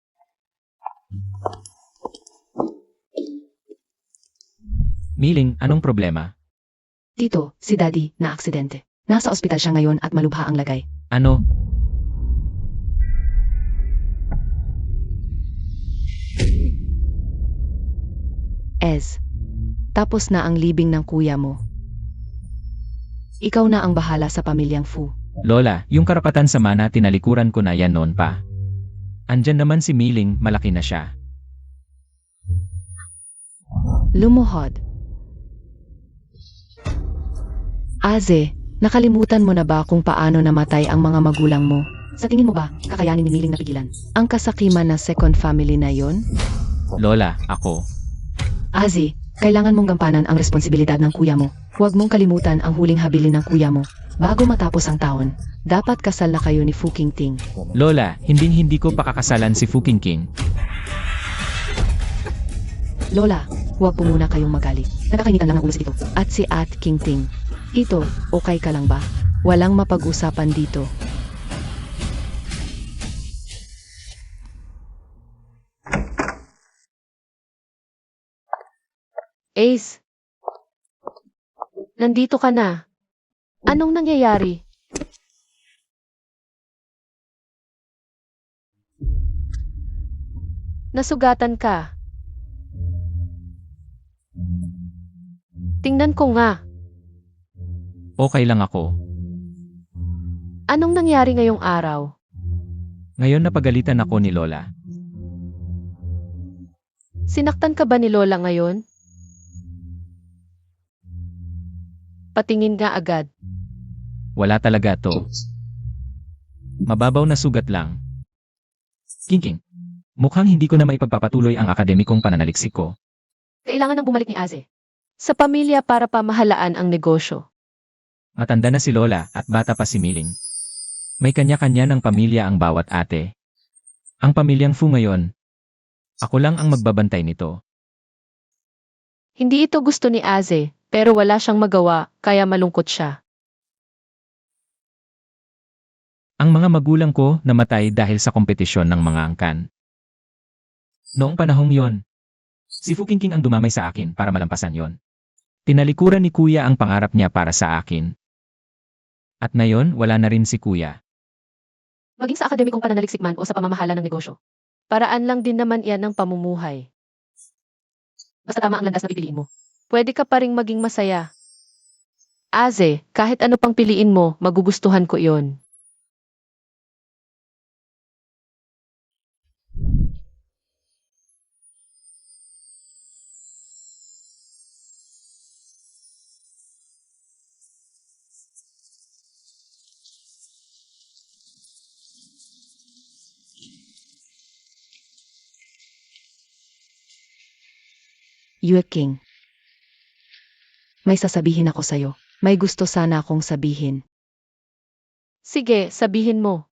Miling, anong problema? Tito, si Daddy, na aksidente. Nasa ospital siya ngayon at malubha ang lagay. Ano? Tapos na ang libing ng kuya mo. Ikaw na ang bahala sa pamilyang Fu. Lola, yung karapatan sa mana tinalikuran ko na yan noon pa. Andyan naman si Miling, malaki na siya. Lumuhod. Aze, nakalimutan mo na ba kung paano namatay ang mga magulang mo? Sa tingin mo ba, kakayanin ni Miling na pigilan ang kasakiman ng second family na yon? Lola, ako. Aze, kailangan mong gampanan ang responsibilidad ng kuya mo. Huwag mong kalimutan ang huling habilin ng kuya mo. Bago matapos ang taon, dapat kasal na kayo ni Fu Qingqing. Lola, hindi ko pakakasalan si Fu Qingqing. Lola, huwag po muna kayong magalit. Nakakainitan lang ang ulo sa ito. At si At Qingqing. Ito, okay ka lang ba? Walang mapag-usapan dito. Ace, nandito ka na. Anong nangyayari? Nasugatan ka. Tingnan ko nga. Okay lang ako. Anong nangyari ngayong araw? Ngayon napagalitan ako ni Lola. Sinaktan ka ba ni Lola ngayon? Patingin nga agad. Wala talaga to. Mababaw na sugat lang. King, mukhang hindi ko na maipagpapatuloy ang akademikong pananaliksik ko. Kailangan nang bumalik ni Aze sa pamilya para pamahalaan ang negosyo. Matanda na si Lola at bata pa si Miling. May kanya-kanya ng pamilya ang bawat ate. Ang pamilyang Fu ngayon, ako lang ang magbabantay nito. Hindi ito gusto ni Aze, pero wala siyang magawa, kaya malungkot siya. Ang mga magulang ko namatay dahil sa kompetisyon ng mga angkan. Noong panahong yon, si Fu Qingqing ang dumamay sa akin para malampasan yon. Tinalikuran ni Kuya ang pangarap niya para sa akin. At ngayon, wala na rin si Kuya. Maging sa akademikong pananaliksik man o sa pamamahala ng negosyo. Paraan lang din naman iyan ng pamumuhay. Basta tama ang landas na pipiliin mo. Pwede ka pa ring maging masaya. Aze, kahit ano pang piliin mo, magugustuhan ko iyon. Yue King. May sasabihin ako sa'yo. May gusto sana akong sabihin. Sige, sabihin mo.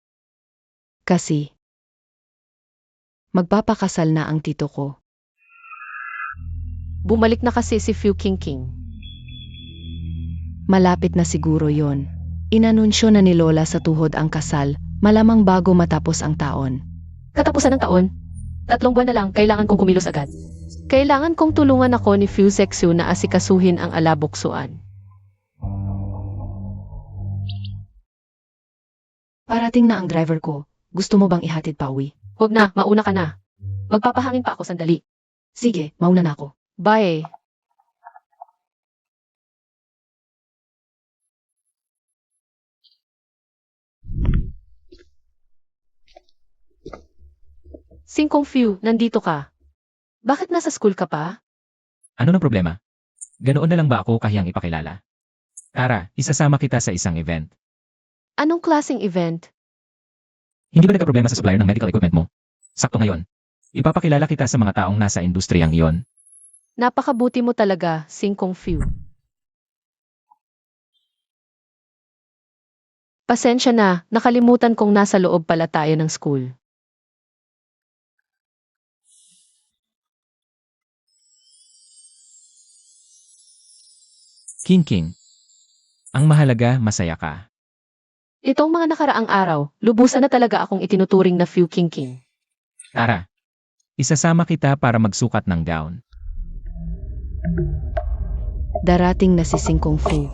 Kasi, magpapakasal na ang tito ko. Bumalik na kasi si Fu Qingqing. Malapit na siguro yon. Inanunsyo na ni Lola sa tuhod ang kasal, malamang bago matapos ang taon. Katapusan ng taon, 3 buwan na lang, kailangan kong kumilos agad. Kailangan kong tulungan ako ni Fu Zexu na asikasuhin ang alaboksuan. Parating na ang driver ko. Gusto mo bang ihatid pa uwi? Huwag na, mauna ka na. Magpapahangin pa ako sandali. Sige, mauna na ako. Bye. Singkong Fu, nandito ka. Bakit nasa school ka pa? Ano na problema? Ganoon na lang ba ako kahiyang ipakilala? Tara, isasama kita sa isang event. Anong klaseng event? Hindi ba nagka-problema sa supplier ng medical equipment mo? Sakto ngayon. Ipapakilala kita sa mga taong nasa industriyang iyon. Napakabuti mo talaga, Singkong Fu. Pasensya na, nakalimutan kong nasa loob pala tayo ng school. King, ang mahalaga, masaya ka. Itong mga nakaraang araw, lubusan na talaga akong itinuturing na Fu Qingqing. Tara, isasama kita para magsukat ng gown. Darating na si Singkong Fu.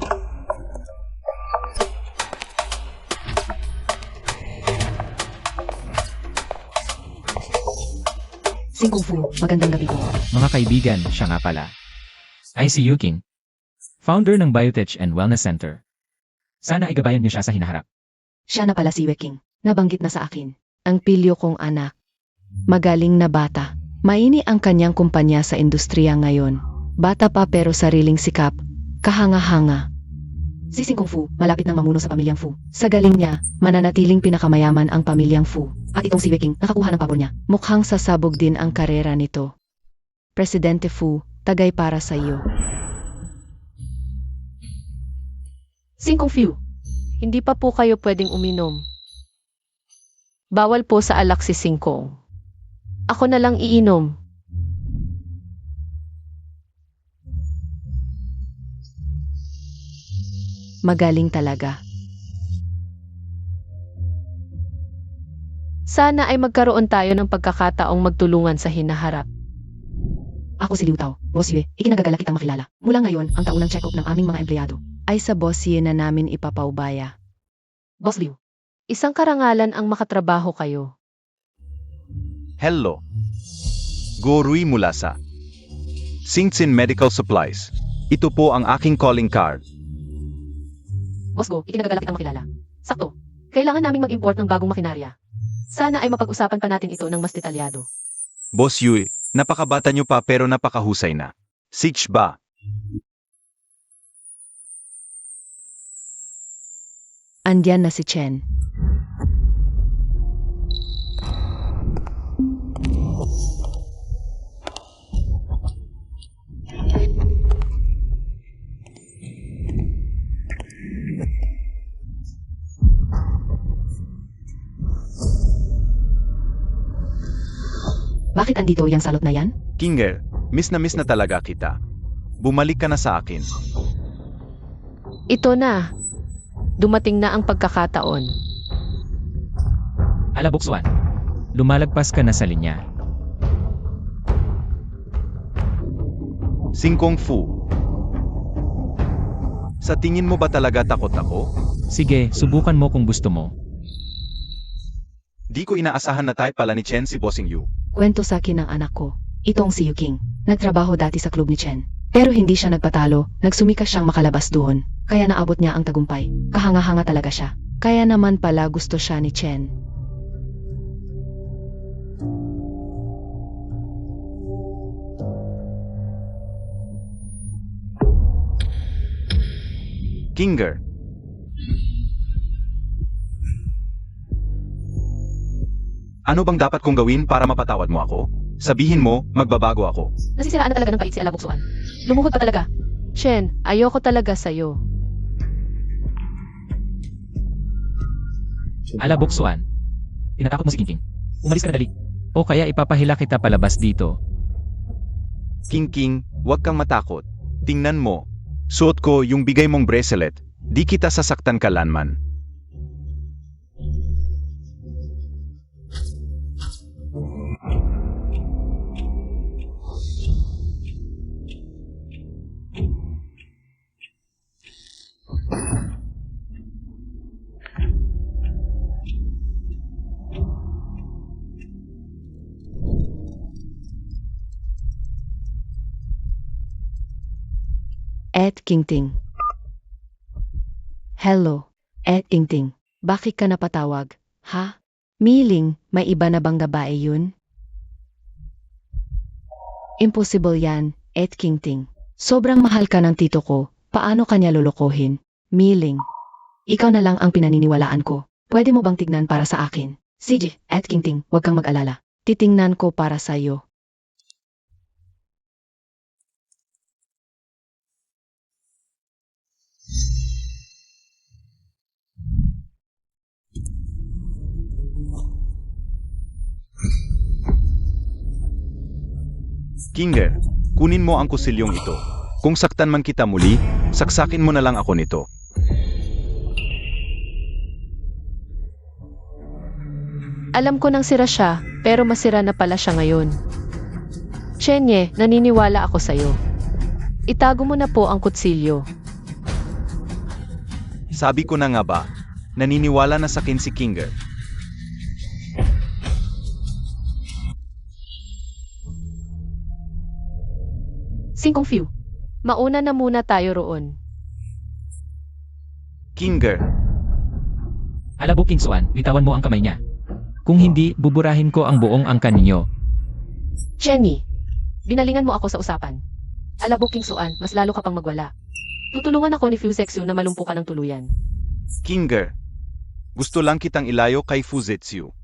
Singkong Fu, magandang gabi po. Mga kaibigan, siya nga pala. I see you, King. Founder ng Biotech and Wellness Center. Sana ay gabayan niyo siya sa hinaharap. Siya na pala si Yue King. Nabanggit na sa akin. Ang pilyo kong anak. Magaling na bata. Maini ang kanyang kumpanya sa industriya ngayon. Bata pa pero sariling sikap. Kahanga-hanga. Si Singkong Fu, malapit nang mamuno sa pamilyang Fu. Sa galing niya, mananatiling pinakamayaman ang pamilyang Fu. At itong si Yue King, nakakuha ng pabor niya. Mukhang sasabog din ang karera nito. Presidente Fu, tagay para sa iyo. Singkong Fu, hindi pa po kayo pwedeng uminom. Bawal po sa alak si Singkong. Ako na lang iinom. Magaling talaga. Sana ay magkaroon tayo ng pagkakataong magtulungan sa hinaharap. Ako si Liu Tao, Boss Yue, ikinagagala kitang makilala. Mula ngayon, ang taunang check-up ng aming mga empleyado ay sa Boss Yue na namin ipapaubaya. Boss Liu, isang karangalan ang makatrabaho kayo. Hello. Gorui mula sa Singtin Medical Supplies. Ito po ang aking calling card. Boss Go, ikinagagala kitang makilala. Sakto, kailangan naming mag-import ng bagong makinarya. Sana ay mapag-usapan pa natin ito ng mas detalyado. Boss Yui, napakabata nyo pa pero napakahusay na. Sich ba? Andyan na si Chen. Bakit andito yung salot na yan? Kinger, miss na talaga kita. Bumalik ka na sa akin. Ito na. Dumating na ang pagkakataon. Alaboksuan. Lumalagpas ka na sa linya. Singkong Fu. Sa tingin mo ba talaga takot ako? Sige, subukan mo kung gusto mo. Di ko inaasahan na type pala ni Chen si Bossing Yu. Kwento sa akin ng anak ko. Itong si Yu King. Nagtrabaho dati sa club ni Chen. Pero hindi siya nagpatalo, nagsumikas siyang makalabas doon. Kaya naabot niya ang tagumpay. Kahanga-hanga talaga siya. Kaya naman pala gusto siya ni Chen. Kinger. Ano bang dapat kong gawin para mapatawad mo ako? Sabihin mo, magbabago ako. Nasisiraan na talaga ng pait si Alaboksuan. Lumuhod pa talaga. Shen, ayoko talaga sa'yo. Alaboksuan. Tinatakot mo si King. Umalis ka na dali. O kaya ipapahila kita palabas dito. King, huwag kang matakot. Tingnan mo. Suot ko yung bigay mong bracelet. Di kita sasaktan kalanman. Ed Kingting. Hello, Ed Kingting. Bakit ka napatawag? Ha? Miling, may iba na bang babae yun? Impossible yan, Ed Kingting. Sobrang mahal ka ng tito ko. Paano kanya lulukohin? Miling. Ikaw na lang ang pinaniniwalaan ko. Pwede mo bang tignan para sa akin? Sige, Ed Kingting, huwag kang mag-alala. Titingnan ko para sa'yo. Kinger, kunin mo ang kusilyong ito. Kung saktan man kita muli, saksakin mo na lang ako nito. Alam ko nang sira siya, pero masira na pala siya ngayon. Chenye, naniniwala ako sa'yo. Itago mo na po ang kutsilyo. Sabi ko na nga ba, naniniwala na sa akin si Kinger. Singkong Few. Mauna na muna tayo roon. Kinger, Alaboksuan, bitawan mo ang kamay niya. Kung hindi, buburahin ko ang buong angkan ninyo. Chenny, binalingan mo ako sa usapan. Alaboksuan, mas lalo ka pang magwala. Tutulungan ako ni Fusexu na malumpo ka ng tuluyan. Kinger, gusto lang kitang ilayo kay Fuzetsu.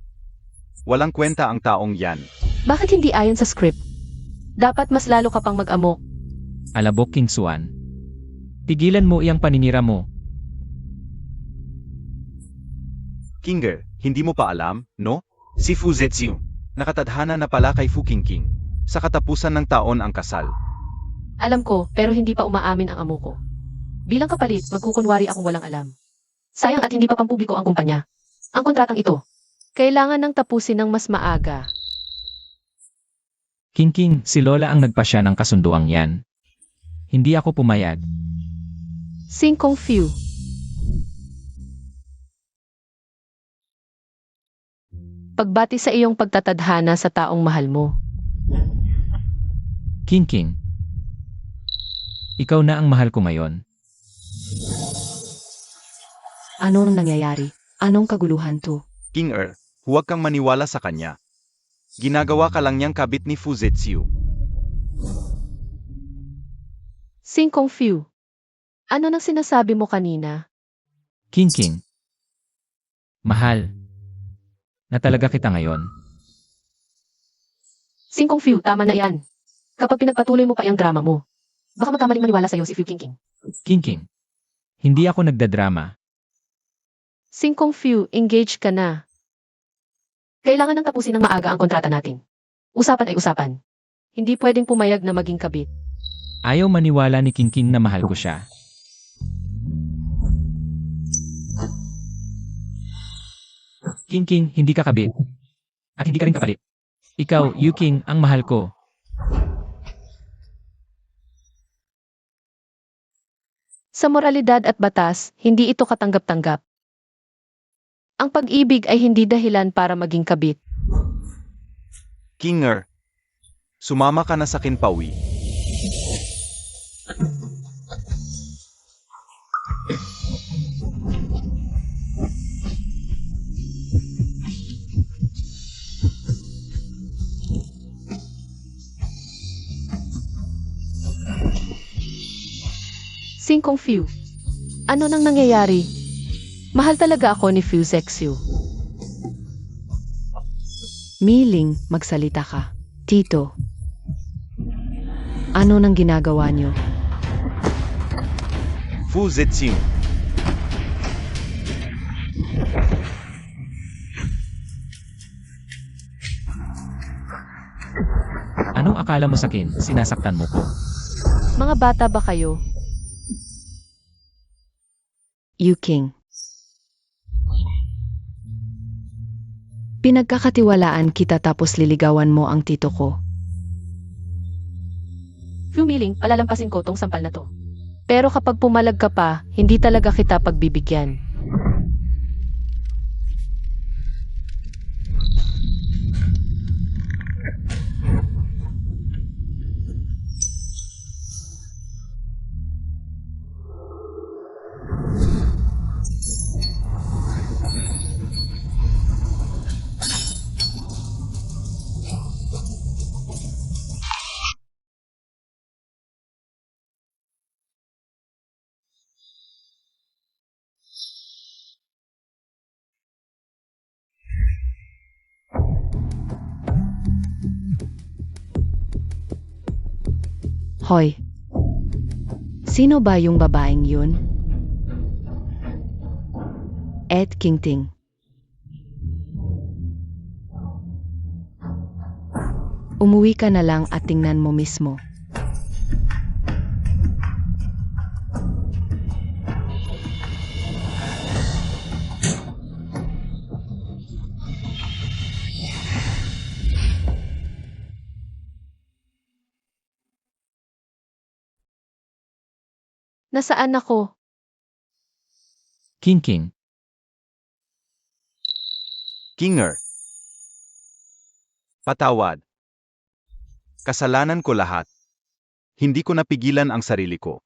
Walang kwenta ang taong yan. Bakit hindi ayon sa script? Dapat mas lalo ka pang mag-amok. Alaboksuan. Tigilan mo iyang paninira mo. Kinger, hindi mo pa alam, no? Si Fuzetsu, nakatadhana na pala kay Fu King. Sa katapusan ng taon ang kasal. Alam ko, pero hindi pa umaamin ang amo ko. Bilang kapalit, magkukunwari akong walang alam. Sayang at hindi pa pampubliko ang kumpanya. Ang kontratang ito, kailangan nang tapusin ng mas maaga. King, si Lola ang nagpasya ng kasunduang yan. Hindi ako pumayag. Singkong Few. Pagbati sa iyong pagtatadhana sa taong mahal mo. King. Ikaw na ang mahal ko ngayon. Anong nangyayari? Anong kaguluhan to? Kinger, huwag kang maniwala sa kanya. Ginagawa ka lang niyang kabit ni Fuzetsu. Singkong Few. Ano nang sinasabi mo kanina? King. Mahal. Na talaga kita ngayon. Singkong Few, tama na yan. Kapag pinagpatuloy mo pa yung drama mo, baka magkamaling maniwala sa'yo si Few King. King. Hindi ako nagdadrama. Singkong Few, engage ka na. Kailangan nang tapusin ng maaga ang kontrata natin. Usapan ay usapan. Hindi pwedeng pumayag na maging kabit. Ayaw maniwala ni Kingking na mahal ko siya. Kingking, hindi ka kabit. At hindi ka rin kapalit. Ikaw, Yuking, ang mahal ko. Sa moralidad at batas, hindi ito katanggap-tanggap. Ang pag-ibig ay hindi dahilan para maging kabit. Kinger, sumama ka na sa kinpawi. Singkong Few. Ano nang nangyayari? Mahal talaga ako ni Few Zexu. Miling, magsalita ka. Tito. Ano nang ginagawa niyo? Fu Zexing. Anong akala mo sa akin? Sinasaktan mo ko. Mga bata ba kayo? Yuking. Pinagkakatiwalaan kita tapos liligawan mo ang tito ko. Few Miling, palalampasin ko tong sampal na to. Pero kapag pumalag ka pa, hindi talaga kita pagbibigyan. Hoy. Sino ba yung babaeng yun? Ed Kingting. Umuwi ka na lang at tingnan mo mismo. Nasaan ako? Kingking, Kinger. Patawad. Kasalanan ko lahat. Hindi ko napigilan ang sarili ko.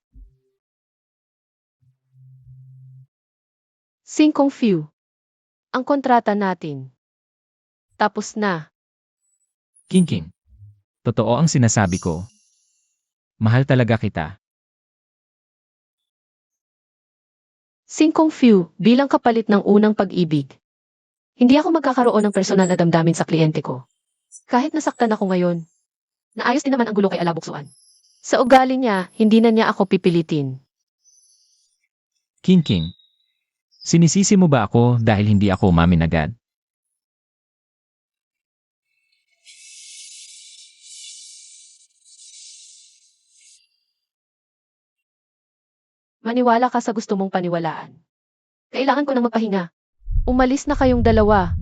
Singkong Few. Ang kontrata natin. Tapos na. Kingking. Totoo ang sinasabi ko. Mahal talaga kita. Singkong Few, bilang kapalit ng unang pag-ibig. Hindi ako magkakaroon ng personal na damdamin sa kliyente ko. Kahit nasaktan ako ngayon, naayos din naman ang gulo kay Alabuksuan. Sa ugali niya, hindi na niya ako pipilitin. Kingking. Sinisisi mo ba ako dahil hindi ako umamin agad? Maniwala ka sa gusto mong paniwalaan. Kailangan ko nang magpahinga. Umalis na kayong dalawa.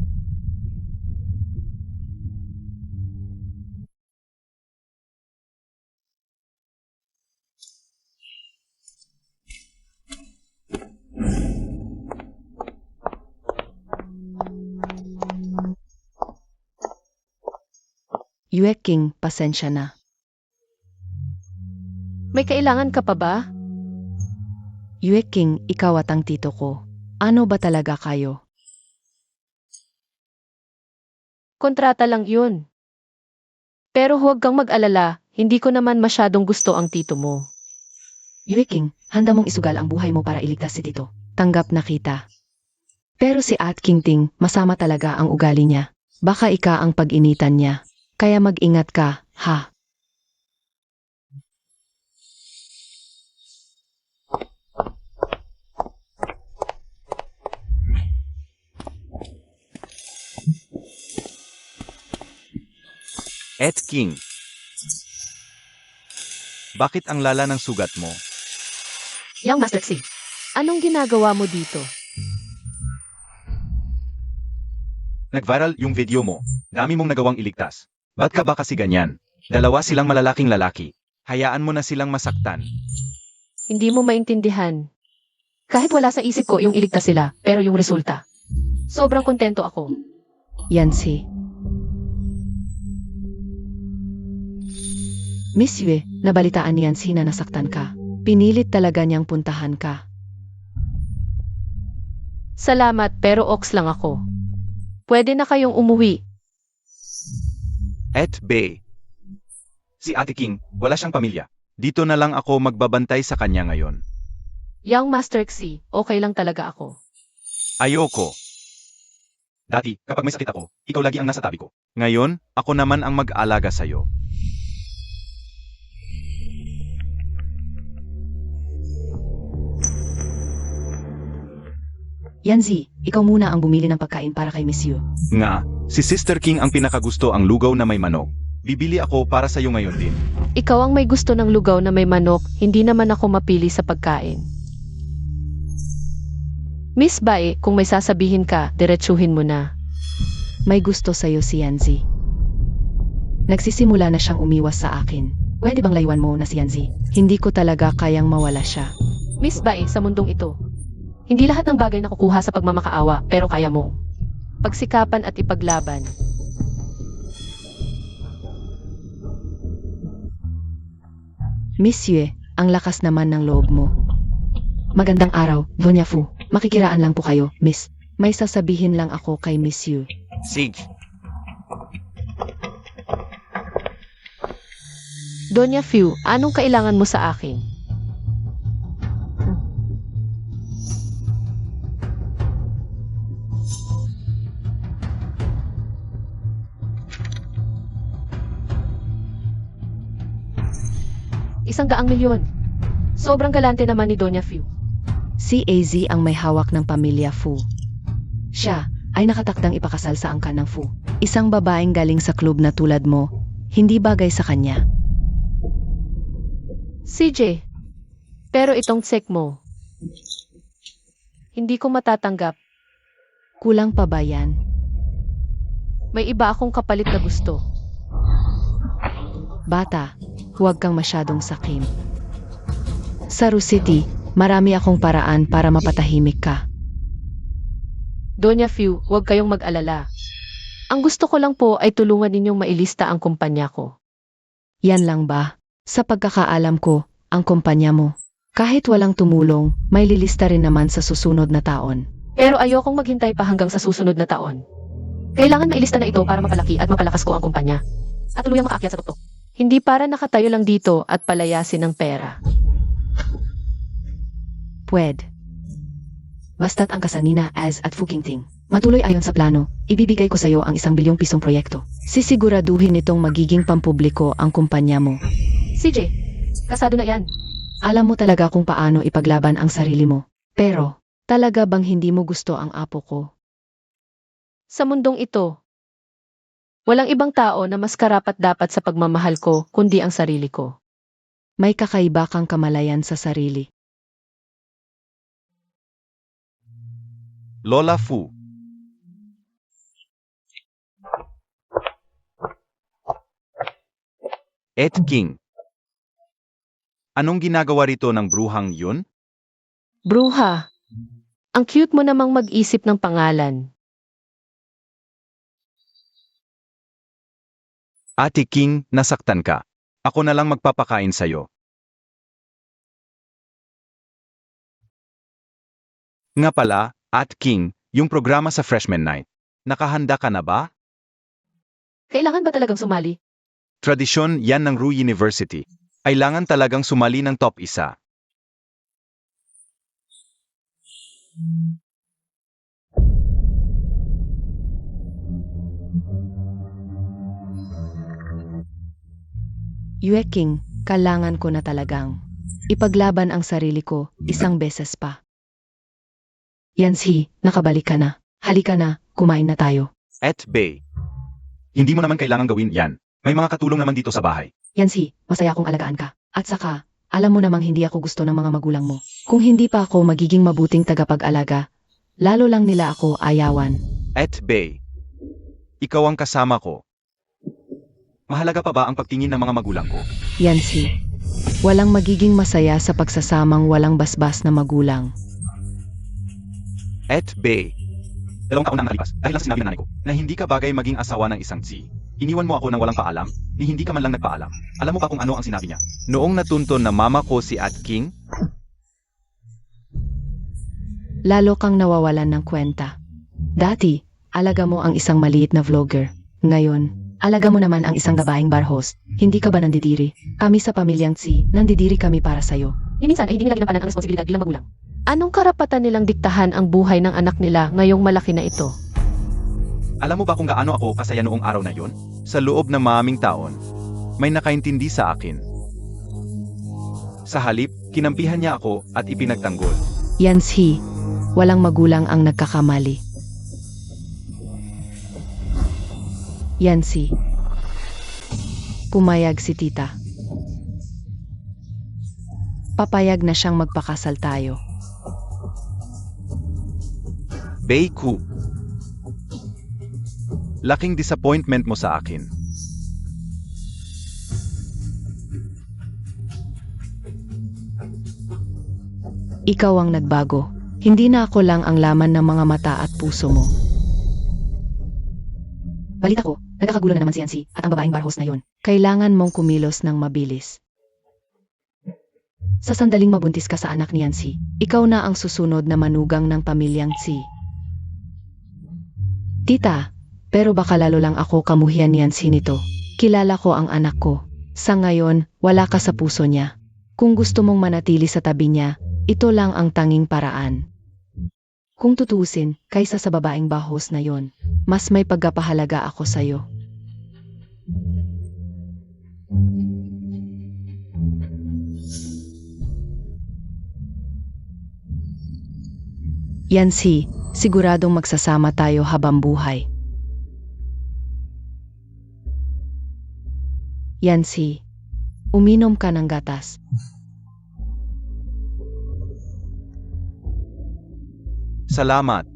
Yueking, pasensya na. May kailangan ka pa ba? Yueking, ikaw at ang tito ko. Ano ba talaga kayo? Kontrata lang yun. Pero huwag kang mag-alala, hindi ko naman masyadong gusto ang tito mo. Yueking, handa mong isugal ang buhay mo para iligtas si tito. Tanggap na kita. Pero si At Kingting, masama talaga ang ugali niya. Baka ika ang pag-initan niya. Kaya mag-ingat ka, ha? Et King. Bakit ang lala ng sugat mo? Yang Master Xi. Anong ginagawa mo dito? Nag-viral yung video mo. Dami mong nagawang iligtas. Ba't ka ba kasi ganyan? Dalawa silang malalaking lalaki. Hayaan mo na silang masaktan. Hindi mo maintindihan. Kahit wala sa isip ko yung iligtas sila, pero yung resulta. Sobrang kontento ako. Yancy. Miss Yue, nabalitaan ni Yancy na nasaktan ka. Pinilit talaga niyang puntahan ka. Salamat, pero oks lang ako. Pwede na kayong umuwi. Et Bay. Si Ate King, wala siyang pamilya. Dito na lang ako magbabantay sa kanya ngayon. Yang Master Xi, okay lang talaga ako. Ayoko. Dati, kapag may sakit ako, ikaw lagi ang nasa tabi ko. Ngayon, ako naman ang mag-alaga sa'yo. Yancy, ikaw muna ang bumili ng pagkain para kay Miss Yue. Nga, si Sister King ang pinakagusto ang lugaw na may manok. Bibili ako para sa'yo ngayon din. Ikaw ang may gusto ng lugaw na may manok, hindi naman ako mapili sa pagkain. Miss Bai, kung may sasabihin ka, diretsuhin mo na. May gusto sa'yo si Yancy. Nagsisimula na siyang umiwas sa akin. Pwede bang layuan mo na si Yancy? Hindi ko talaga kayang mawala siya. Miss Bai, sa mundong ito, hindi lahat ng bagay nakukuha sa pagmamakaawa, pero kaya mo. Pagsikapan at ipaglaban. Miss Yue, ang lakas naman ng loob mo. Magandang araw, Doña Fu. Makikiraan lang po kayo, Miss. May sasabihin lang ako kay Miss Yue. Sige. Doña Fu, anong kailangan mo sa akin? ₱100,000,000. Sobrang galante naman ni Doña Fu. Si AZ ang may hawak ng pamilya Fu. Siya ay nakatakdang ipakasal sa angkan ng Fu. Isang babaeng galing sa club na tulad mo, hindi bagay sa kanya. CJ, pero itong tsek mo, hindi ko matatanggap. Kulang pa ba yan? May iba akong kapalit na gusto. Bata, huwag kang masyadong sakim. Sa Rue City, marami akong paraan para mapatahimik ka. Doña Fu, huwag kayong mag-alala. Ang gusto ko lang po ay tulungan ninyong mailista ang kumpanya ko. Yan lang ba? Sa pagkakaalam ko, ang kumpanya mo, kahit walang tumulong, may lilista rin naman sa susunod na taon. Pero ayokong maghintay pa hanggang sa susunod na taon. Kailangan mailista na ito para mapalaki at mapalakas ko ang kumpanya. At tuluyang maakyat sa tuktok. Hindi para nakatayo lang dito at palayasin ng pera. Pwede. Basta't ang kasanina as at Fuking matuloy ayon sa plano, ibibigay ko sa iyo ang ₱1,000,000,000 proyekto. Sisiguraduhin itong magiging pampubliko ang kumpanya mo. CJ, kasado na yan. Alam mo talaga kung paano ipaglaban ang sarili mo. Pero, talaga bang hindi mo gusto ang apo ko? Sa mundong ito, walang ibang tao na mas karapat-dapat sa pagmamahal ko kundi ang sarili ko. May kakaiba kang kamalayan sa sarili. Lola Fu. Et King. Anong ginagawa rito ng bruhang yun? Bruha, ang cute mo namang mag-isip ng pangalan. Ate King, nasaktan ka. Ako na lang magpapakain sa'yo. Nga pala, Ate King, yung programa sa Freshman Night. Nakahanda ka na ba? Kailangan ba talagang sumali? Tradisyon yan ng Rue University. Kailangan talagang sumali ng top 1. Yue King, kailangan ko na talagang ipaglaban ang sarili ko isang beses pa. Yancy, nakabalik ka na. Halika na, kumain na tayo. Et Bay. Hindi mo naman kailangang gawin yan. May mga katulong naman dito sa bahay. Yancy, masaya akong alagaan ka. At saka, alam mo namang hindi ako gusto ng mga magulang mo. Kung hindi pa ako magiging mabuting tagapag-alaga, lalo lang nila ako ayawan. At Bay, ikaw ang kasama ko. Mahalaga pa ba ang pagtingin ng mga magulang ko? Yancy, walang magiging masaya sa pagsasamang walang basbas na magulang. At Bay, 2 taon na ang nakalipas dahil lang sinabi ng nanay ko na hindi ka bagay maging asawa ng isang si. Iniwan mo ako nang walang paalam, ni hindi ka man lang nagpaalam. Alam mo ba kung ano ang sinabi niya? Noong natunto na mama ko si At King, Lalo kang nawawalan ng kwenta. Dati, alaga mo ang isang maliit na vlogger. Ngayon, alaga mo naman ang isang babaeng bar host. Hindi ka ba nandidiri? Kami sa pamilyang Tsi, nandidiri kami para sa'yo. Minsan ay hindi nila ginampanan ang responsibilidad bilang magulang. Anong karapatan nilang diktahan ang buhay ng anak nila ngayong malaki na ito? alam mo ba kung gaano ako kasaya noong araw na yon? Sa loob ng maraming taon, may nakaintindi sa akin. Sa halip, kinampihan niya ako at ipinagtanggol. Yancy, walang magulang ang nagkakamali. Yancy, pumayag si tita. Papayag na siyang magpakasal tayo. Beiku, laking disappointment mo sa akin. Ikaw ang nagbago. Hindi na ako lang ang laman ng mga mata at puso mo. Balita ko, nagkakagulo na naman si Yancy at ang babaeng bar host na yon. Kailangan mong kumilos ng mabilis. Sa sandaling mabuntis ka sa anak ni Yancy, ikaw na ang susunod na manugang ng pamilyang Tsi. Tita, pero baka lalo lang ako kamuhian ni Yancy nito. Kilala ko ang anak ko. Sa ngayon, wala ka sa puso niya. Kung gusto mong manatili sa tabi niya, ito lang ang tanging paraan. Kung tutuusin, kaysa sa babaeng bahos na yon, mas may pagkapahalaga ako sa'yo. Yancy, siguradong magsasama tayo habang buhay. Yancy, uminom ka ng gatas. Salamat.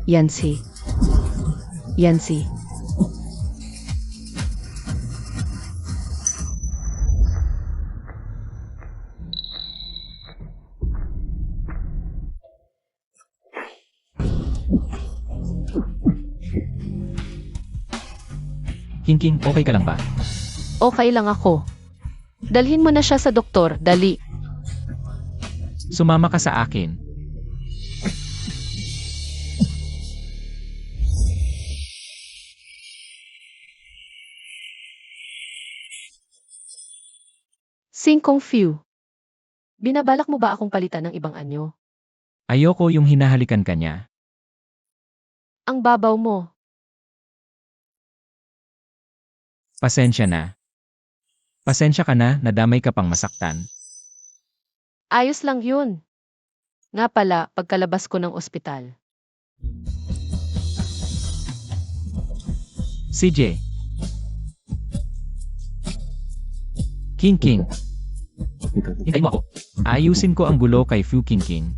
Yancy. Yancy. King, okay ka lang ba? Okay lang ako. Dalhin mo na siya sa doktor, dali. Sumama ka sa akin. Singkong Few. Binabalak mo ba akong palitan ng ibang anyo? Ayoko yung hinahalikan ka niya. Ang babaw mo. Pasensya na. Pasensya ka na, nadamay ka pang masaktan. Ayos lang yun. Nga pala, pagkalabas ko ng ospital. CJ. King. Hintayin mo ako. Ayusin ko ang gulo kay Fu King.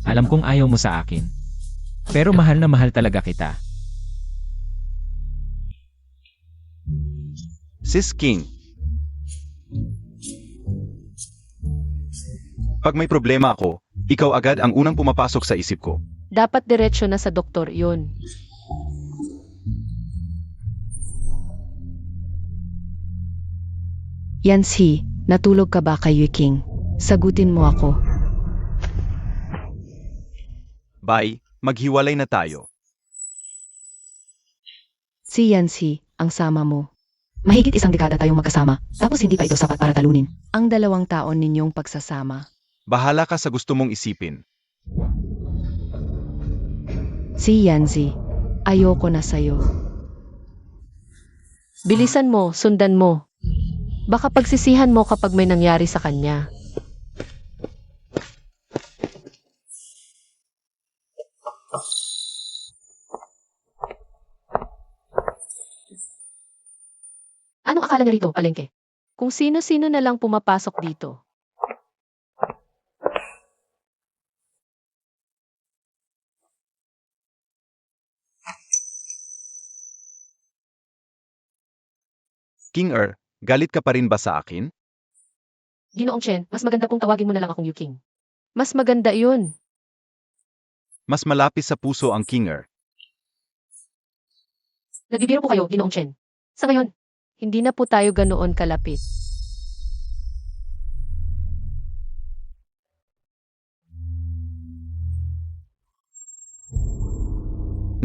Alam kong ayaw mo sa akin. Pero mahal na mahal talaga kita. Sis King. Pag may problema ako, ikaw agad ang unang pumapasok sa isip ko. Dapat diretsyo na sa doktor yun. Yancy, natulog ka ba kay King? Sagutin mo ako. Bye, maghiwalay na tayo. Si Yancy, ang sama mo. Mahigit 1 dekada tayong magkasama, tapos hindi pa ito sapat para talunin ang 2 taon ninyong pagsasama. Bahala ka sa gusto mong isipin. Si Yanzi, ayoko na sa'yo. Bilisan mo, sundan mo. Baka pagsisihan mo kapag may nangyari sa kanya. Anong akala niya rito, palengke? Kung sino-sino na lang pumapasok dito. King galit ka pa rin ba sa akin? Ginoong Chen, mas maganda kung tawagin mo na lang akong Yu King. Mas maganda yun. Mas malapit sa puso ang King Nagbibiro po kayo, Ginoong Chen. Sa ngayon, hindi na po tayo ganoon kalapit.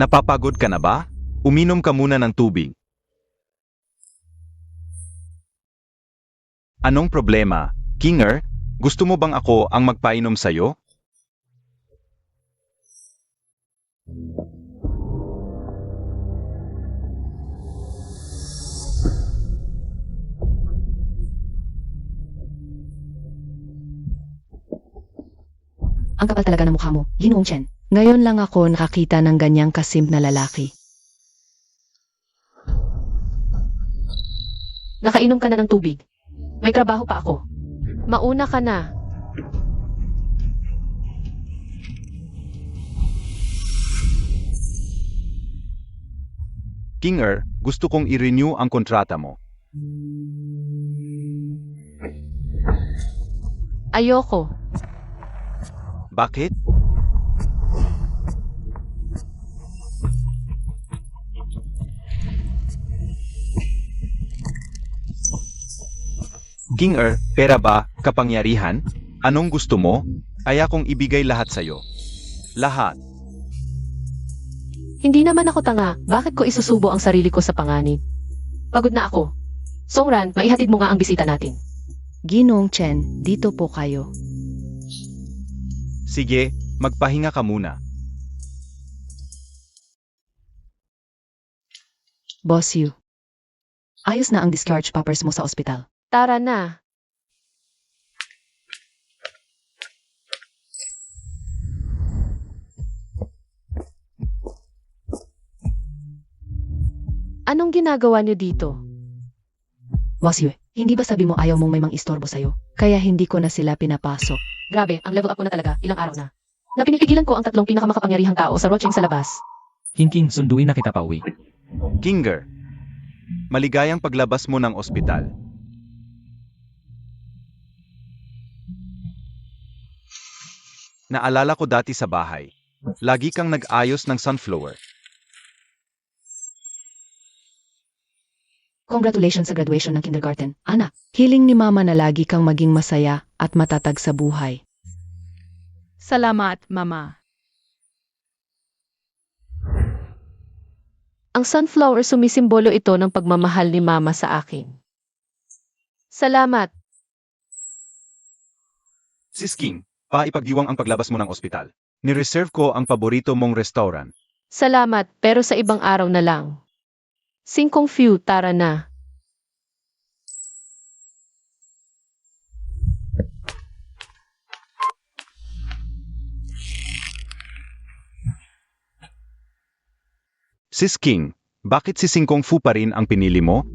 Napapagod ka na ba? Uminom ka muna ng tubig. Anong problema, King Gusto mo bang ako ang magpainom sa'yo? Ang kapal talaga ng mukha mo, Ginoong Chen. Ngayon lang ako nakakita ng ganyang kasimp na lalaki. Nakainom ka na ng tubig. May trabaho pa ako. Mauna ka na. King gusto kong i-renew ang kontrata mo. Ayoko. Bakit? King pera ba, kapangyarihan? Anong gusto mo? Ay akong ibigay lahat sa'yo. Lahat. Hindi naman ako tanga. Bakit ko isusubo ang sarili ko sa panganib? Pagod na ako. Songran, maihatid mo nga ang bisita natin. Ginoong Chen, dito po kayo. Sige, magpahinga ka muna. Boss Yu. Ayos na ang discharge papers mo sa ospital. Tara na. Anong ginagawa niyo dito? Boss Yu, hindi ba sabi mo ayaw mong may mang-istorbo sa'yo? Kaya hindi ko na sila pinapasok. Grabe, ang level up ko na talaga, ilang araw na. Na pinipigilan ko ang tatlong pinakamakapangyarihang tao sa Rocheng sa labas. King, sunduin na kita pauwi. King maligayang paglabas mo ng ospital. Naalala ko dati sa bahay. Lagi kang nag-ayos ng sunflower. Congratulations sa graduation ng kindergarten. Anak, hiling ni Mama na lagi kang maging masaya at matatag sa buhay. Salamat, Mama. Ang sunflower sumisimbolo ito ng pagmamahal ni Mama sa akin. Salamat. Sis King, paipagdiwang ang paglabas mo ng ospital. Ni-reserve ko ang paborito mong restaurant. Salamat, pero sa ibang araw na lang. Singkong Few, tara na. Sis King, bakit si Singkong Fu pa rin ang pinili mo?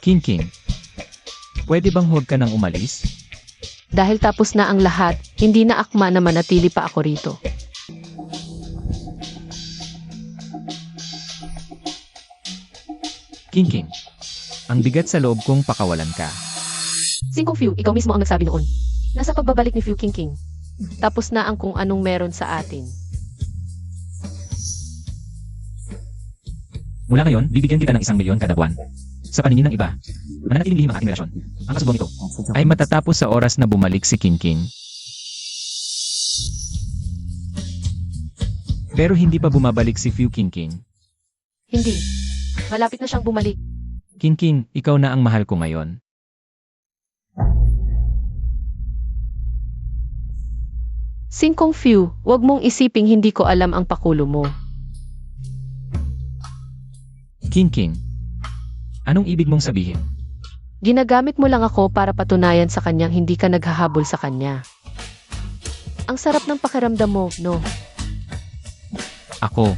King, pwede bang huwag ka nang umalis? Dahil tapos na ang lahat, hindi na akma na manatili pa ako rito. King, ang bigat sa loob kong pakawalan ka. Singkong Few, ikaw mismo ang nagsabi noon. Nasa pagbabalik ni Few King. Tapos na ang kung anong meron sa atin. Mula ngayon, bibigyan kita ng 1,000,000 kada buwan. Sa paningin ng iba, mananatiling lihim ang ating relasyon. Ang kasubong ito ay matatapos sa oras na bumalik si King. Pero hindi pa bumabalik si Fu King. Hindi. Malapit na siyang bumalik. King, ikaw na ang mahal ko ngayon. Singkong Few, wag mong isiping hindi ko alam ang pakulo mo. King, anong ibig mong sabihin? Ginagamit mo lang ako para patunayan sa kanyang hindi ka naghahabol sa kanya. Ang sarap ng pakiramdam mo, no? Ako.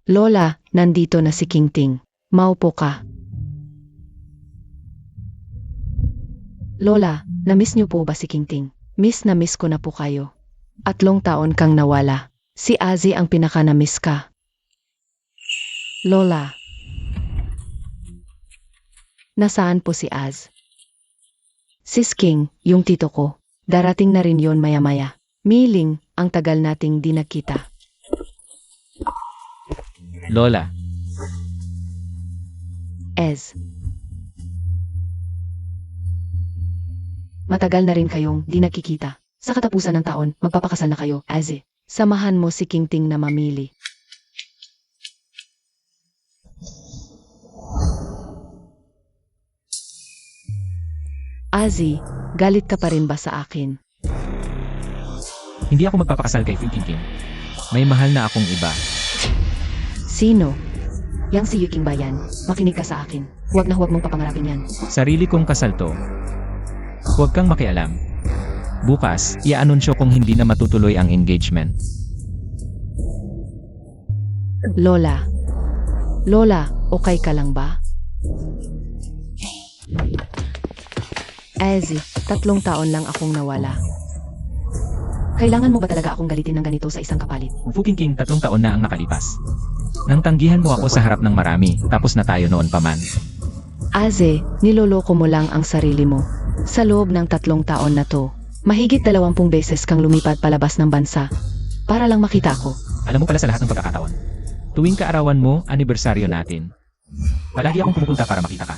Lola, nandito na si King Ting. Maupo ka. Lola, na-miss niyo po ba si King Ting? Miss na miss ko na po kayo. 3 taon kang nawala. Si Azzy ang pinaka-na-miss ka. Lola. Nasaan po si Az? Sis King, yung tito ko. Darating na rin yon maya-maya. Miling, ang tagal nating di nakita. Lola, Ez. Matagal na rin kayong di nakikita. Sa katapusan ng taon, magpapakasal na kayo, Azzy. Samahan mo si King Ting na mamili. Azzy, galit ka pa rin ba sa akin? hindi ako magpapakasal kay Fu King. May mahal na akong iba. Sino? Yang si Yuking ba yan? Makinig ka sa akin. Huwag na huwag mong papangarapin yan. Sarili kong kasal to. Huwag kang makialam. Bukas, i-anunsyo kung hindi na matutuloy ang engagement. Lola. Lola, okay ka lang ba? Azzy, 3 taon lang akong nawala. Kailangan mo ba talaga akong galitin ng ganito sa isang kapalit? Fu King, 3 taon na ang nakalipas. Nang tanggihan mo ako sa harap ng marami, tapos na tayo noon pa man. Azzy, niloloko mo lang ang sarili mo. Sa loob ng 3 taon na to, mahigit 20 beses kang lumipad palabas ng bansa. Para lang makita ko. Alam mo pala sa lahat ng pagkakataon. Tuwing kaarawan mo, anibersaryo natin. Palagi akong pumupunta para makita ka.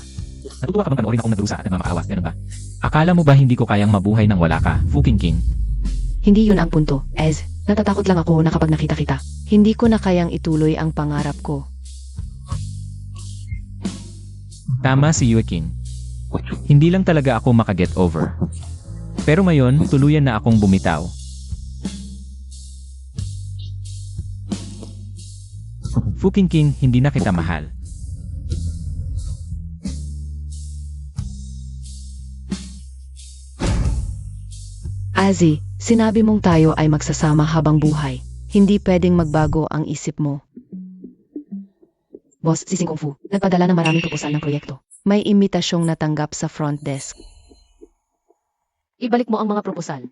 Natutuwa ka bang panoorin akong nagdusa at nagmamakaawa, ganun ba? Akala mo ba hindi ko kayang mabuhay nang wala ka, Fu King? Hindi yun ang punto, Ez. Natatakot lang ako na kapag nakita kita, hindi ko na kayang ituloy ang pangarap ko. Tama si Yuking. Hindi lang talaga ako makaget over. Pero ngayon, tuluyan na akong bumitaw. Fu King, hindi na kita mahal. Azzy, sinabi mong tayo ay magsasama habang buhay. Hindi pwedeng magbago ang isip mo. Boss, si Singkong Fu, nagpadala ng maraming proposal ng proyekto. May imitasyong natanggap sa front desk. Ibalik mo ang mga proposal.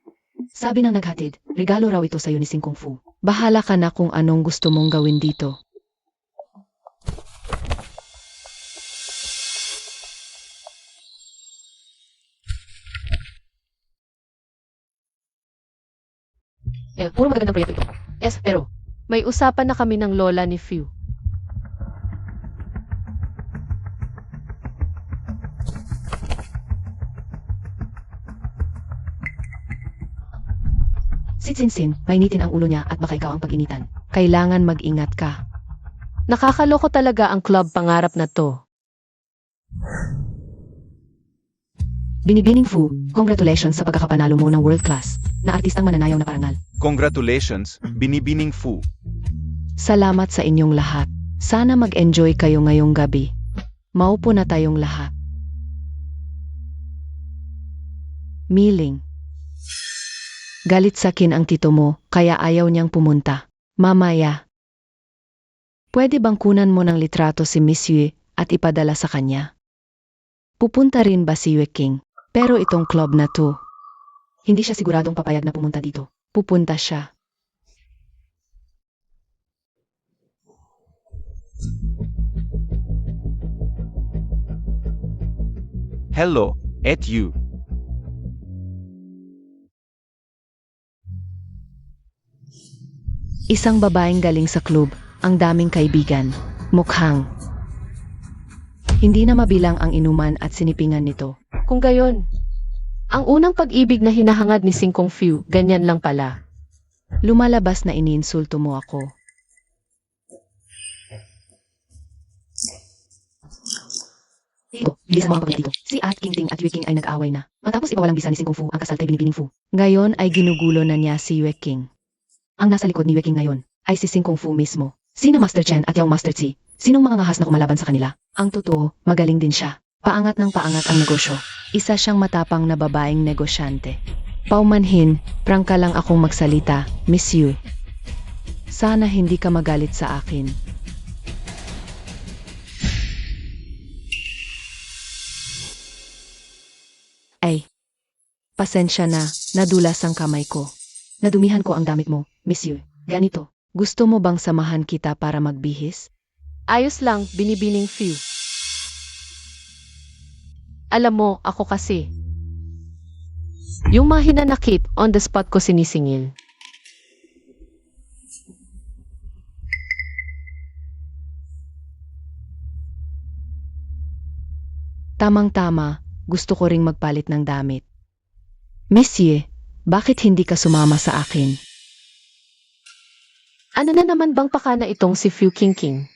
Sabi ng naghatid, regalo raw ito sa'yo ni Singkong Fu. Bahala ka na kung anong gusto mong gawin dito. Puro magagandang proyekto ito. Pero may usapan na kami ng lola ni Few. Sin, painitin ang ulo niya at baka ikaw ang pag-initan. Kailangan mag-ingat ka. Nakakaloko talaga ang club pangarap na to. Binibining Fu, congratulations sa pagkakapanalo mo ng world class na artistang mananayaw na parangal. Congratulations, Binibining Fu. Salamat sa inyong lahat. Sana mag-enjoy kayo ngayong gabi. Maupo na tayong lahat. Miling. Galit sa akin ang tito mo, kaya ayaw niyang pumunta. Mamaya. Pwede bang kunan mo ng litrato si Miss Yue at ipadala sa kanya? Pupunta rin ba si Yue King? Pero itong club na to, hindi siya siguradong papayag na pumunta dito. Pupunta siya. Hello, et you. Isang babaeng galing sa club, ang daming kaibigan. Mukhang Hindi na mabilang ang inuman at sinipingan nito. Kung gayon, ang unang pag-ibig na hinahangad ni Singkong Fu, ganyan lang pala. Lumalabas na iniinsulto mo ako. Dito, bilisan mo ang pagdating dito. Si At King Ting at Yue King ay nag-away na. Matapos ipawalang bisa ni Singkong Fu ang kasal kay Binibining Fu. Ngayon ay ginugulo na niya si Yue King. Ang nasa likod ni Yue King ngayon ay si Singkong Fu mismo. Sino Master Chen at yung Master Tzi? Sinong mga ngahas na kumalaban sa kanila? Ang totoo, magaling din siya. Paangat ng paangat ang negosyo. Isa siyang matapang na babaeng negosyante. Paumanhin, prangka lang akong magsalita, Miss Yu. Sana hindi ka magalit sa akin. Ay, pasensya na, nadulas ang kamay ko. Nadumihan ko ang damit mo, Miss Yu. Ganito. Gusto mo bang samahan kita para magbihis? Ayos lang, Binibining Fu. Alam mo, ako kasi. Yung mga hinanakit, on the spot ko sinisingil. Tamang-tama, gusto ko ring magpalit ng damit. Monsieur, bakit hindi ka sumama sa akin? Ano na naman bang pakana itong si Fu King King?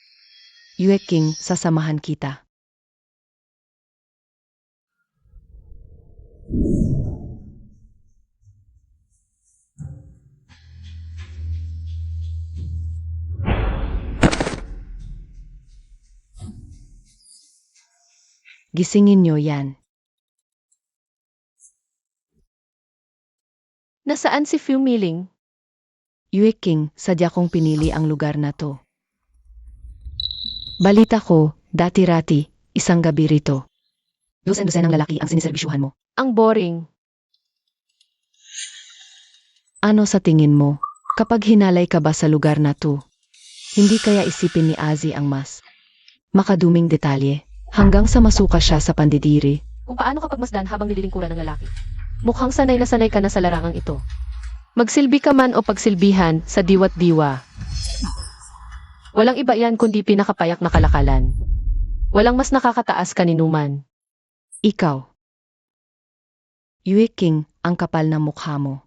Yue King, sasamahan kita. Gisingin niyo yan. Nasaan si Fu Miling? Yue King, sadya kong pinili ang lugar na to. Balita ko, dati-rati, isang gabi rito. Dosen-dosen ng lalaki ang siniserbisyuhan mo. Ang boring. Ano sa tingin mo? Kapag hinalay ka ba sa lugar na to, hindi kaya isipin ni Azi ang mas makaduming detalye hanggang sa masuka siya sa pandidiri? Kung paano kapag masdan habang nililingkuran ng lalaki. Mukhang sanay na sanay ka na sa larangang ito. Magsilbi ka man o pagsilbihan sa diwa't diwa. Walang iba yan kundi pinakapayak na kalakalan. Walang mas nakakataas kaninuman. Ikaw. Yue King, ang kapal ng mukha mo.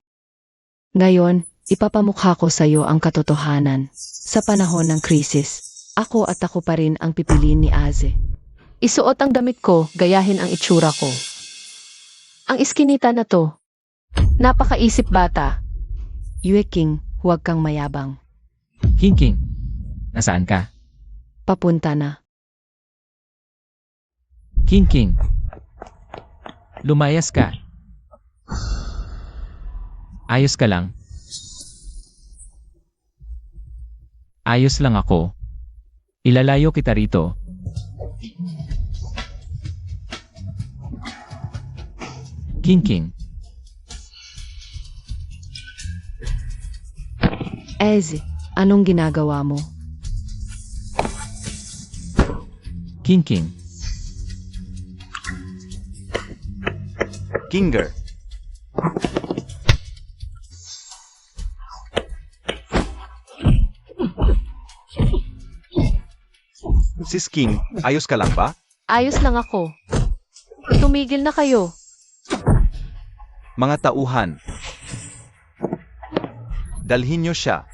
Ngayon, ipapamukha ko sa iyo ang katotohanan. Sa panahon ng krisis, ako pa rin ang pipiliin ni Aze. Isuot ang damit ko, gayahin ang itsura ko. Ang iskinita na to. Napakaisip bata. Yue King, huwag kang mayabang. King King, nasaan ka? Papunta na. King King, lumayas ka. Ayos ka lang. Ayos lang ako. Ilalayo kita rito. King King, Eze, anong ginagawa mo? King King, Kinger. Sis King, ayos ka lang ba? Ayos lang ako. Tumigil na kayo. Mga tauhan. Dalhin niyo siya.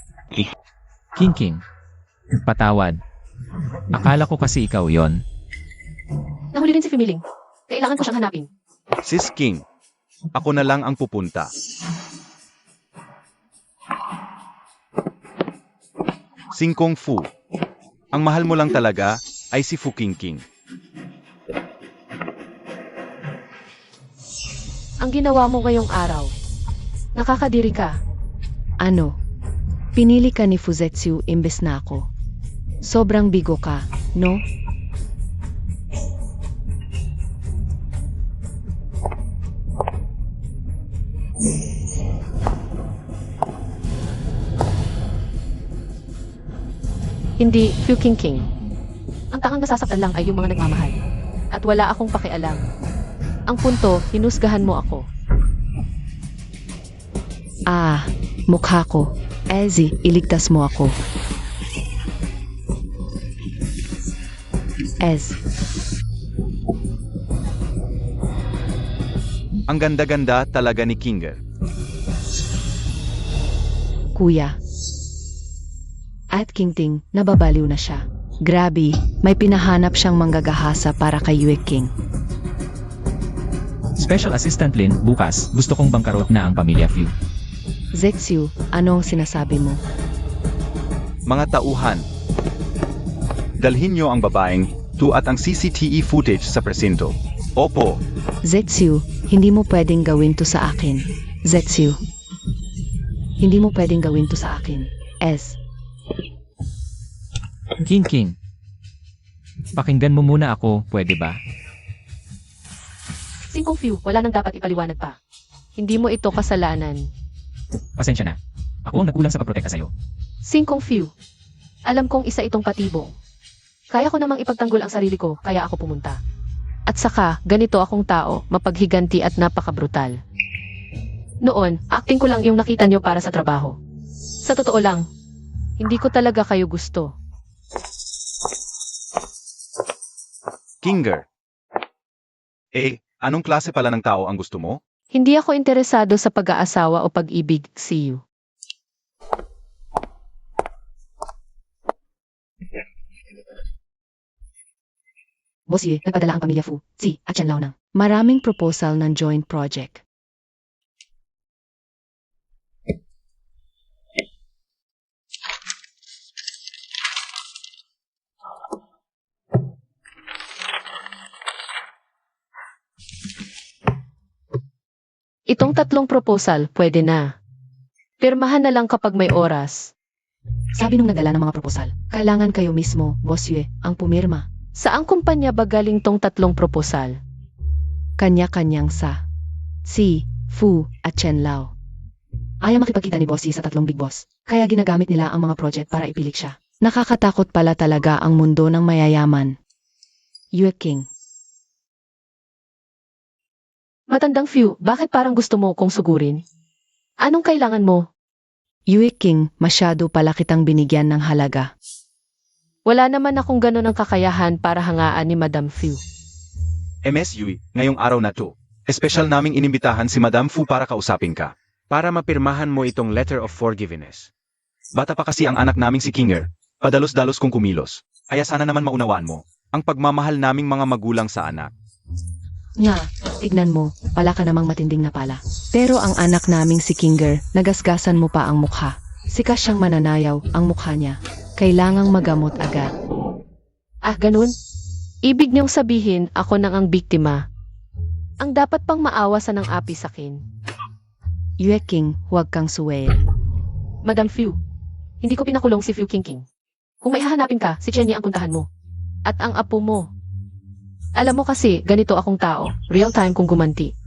King King, patawad. Akala ko kasi ikaw yon. Nahuli rin si Fimiling. Kailangan ko siyang hanapin. Sis King, ako na lang ang pupunta. Singkong Fu. Ang mahal mo lang talaga ay si Fu King King. Ang ginawa mo ngayong araw. Nakakadiri ka. Ano? Pinili ka ni Fuzetsu imbes na ako. Sobrang bigo ka, no? Hindi, Fu King King. Ang tangang nasasaktan lang ay yung mga nagmamahal. At wala akong pakialam. Ang punto, hinusgahan mo ako. Ah, mukha ko. Eze, iligtas mo ako. Ez. Ang ganda-ganda talaga ni Kinger. Kuya. At King nababaliw na siya. Grabe, may pinahanap siyang manggagahasa para kay Yue King. Special Assistant Lin, bukas, gusto kong bangkarot na ang pamilya Fu. Zexu, ano ang sinasabi mo? Mga tauhan, dalhin niyo ang babaeng to at ang CCTV footage sa presinto. Opo, Zexu, hindi mo pwedeng gawin to sa akin. Zexu. Hindi mo pwedeng gawin to sa akin. King. Pakinggan mo muna ako, pwede ba? Singkong Fu, wala nang dapat ipaliwanag pa. Hindi mo ito kasalanan. Pasensya na. Ako ang nagkulang sa pagprotekta sa'yo. Singkong Fu, alam kong isa itong patibong. Kaya ko namang ipagtanggol ang sarili ko, kaya ako pumunta. At saka, ganito akong tao, mapaghiganti at napakabrutal. Noon, acting ko lang yung nakita nyo para sa trabaho. Sa totoo lang, hindi ko talaga kayo gusto. Kinger. Anong klase pala ng tao ang gusto mo? Hindi ako interesado sa pag-aasawa o pag-ibig, see you. Boss Yue, nagpadala ang pamilya Fu, si at Chen Lao ng maraming proposal ng joint project. Itong 3 proposal, pwede na. Pirmahan na lang kapag may oras. Sabi nung nagdala ng mga proposal, kailangan kayo mismo, Boss Yue, ang pumirma. Saang kumpanya ba galing tong 3 proposal? Kanya-kanyang sa si, Fu, at Chen Lao. Ayaw makipagkita ni Boss Yi sa 3 big boss, kaya ginagamit nila ang mga project para ipilik siya. Nakakatakot pala talaga ang mundo ng mayayaman. Yue King. Matandang Fu, bakit parang gusto mo kong sugurin? Anong kailangan mo? Yue King, masyado pala kitang binigyan ng halaga. Wala naman akong gano'n ang kakayahan para hangaan ni Madam Fu. MSU, ngayong araw na to, espesyal naming inimbitahan si Madam Fu para kausapin ka. Para mapirmahan mo itong letter of forgiveness. Bata pa kasi ang anak naming si Kinger, padalos-dalos kong kumilos. Kaya sana naman maunawaan mo, ang pagmamahal naming mga magulang sa anak. Nga, tignan mo, pala ka namang matinding na pala. Pero ang anak naming si Kinger, nagasgasan mo pa ang mukha. Sikas siyang mananayaw, ang mukha niya. Kailangang magamot agad. Ah, ganun? Ibig niyong sabihin ako nang ang biktima. Ang dapat pang maawa sa nang api sakin. Yue King, huwag kang suwel. Madam Fu, hindi ko pinakulong si Fu King. Kung may hahanapin ka, si Chenny ang puntahan mo. At ang apo mo. Alam mo kasi, ganito akong tao. Real time kung gumanti.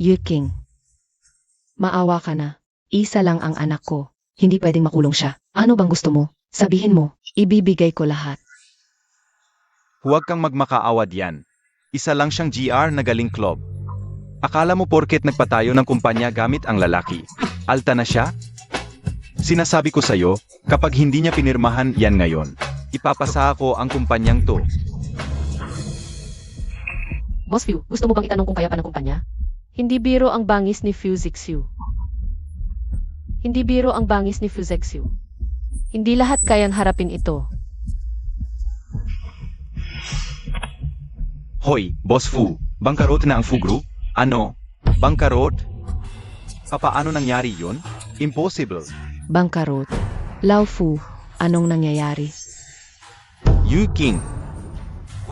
Yue King. Maawa ka na. Isa lang ang anak ko. Hindi pwedeng makulong siya. Ano bang gusto mo? Sabihin mo, ibibigay ko lahat. Huwag kang magmakaawad yan. Isa lang siyang GR na galing club. Akala mo porket nagpatayo ng kumpanya gamit ang lalaki, alta na siya? Sinasabi ko sa'yo, kapag hindi niya pinirmahan yan ngayon, ipapasa ko ang kumpanyang to. Boss Fu, gusto mo bang itanong kung kaya pa ng kumpanya? Hindi biro ang bangis ni Fu Zixu. Hindi biro ang bangis ni Fu Zixu. Hindi lahat kayang harapin ito. Hoy, Boss Fu, bangkarot na ang Fu Group? Ano? Bangkarot? Papaano nangyari yun? Impossible. Bangkarot. Lao Fu, anong nangyayari? Yu King.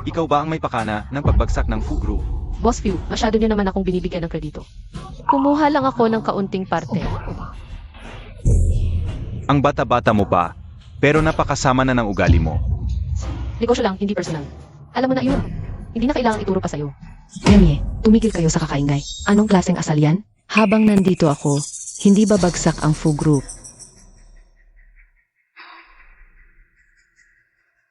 Ikaw ba ang may pakana ng pagbagsak ng Fu Group? Boss Fu, masyado niyo naman akong binibigyan ng kredito. Kumuha lang ako ng kaunting parte. Ang bata-bata mo pa, pero napakasama na ng ugali mo. Negosyo lang, hindi personal. Alam mo na yun. Hindi na kailangang ituro pa sa'yo. Yemye, tumigil kayo sa kakaingay. Anong klaseng asal yan? Habang nandito ako, hindi babagsak ang Fu Group.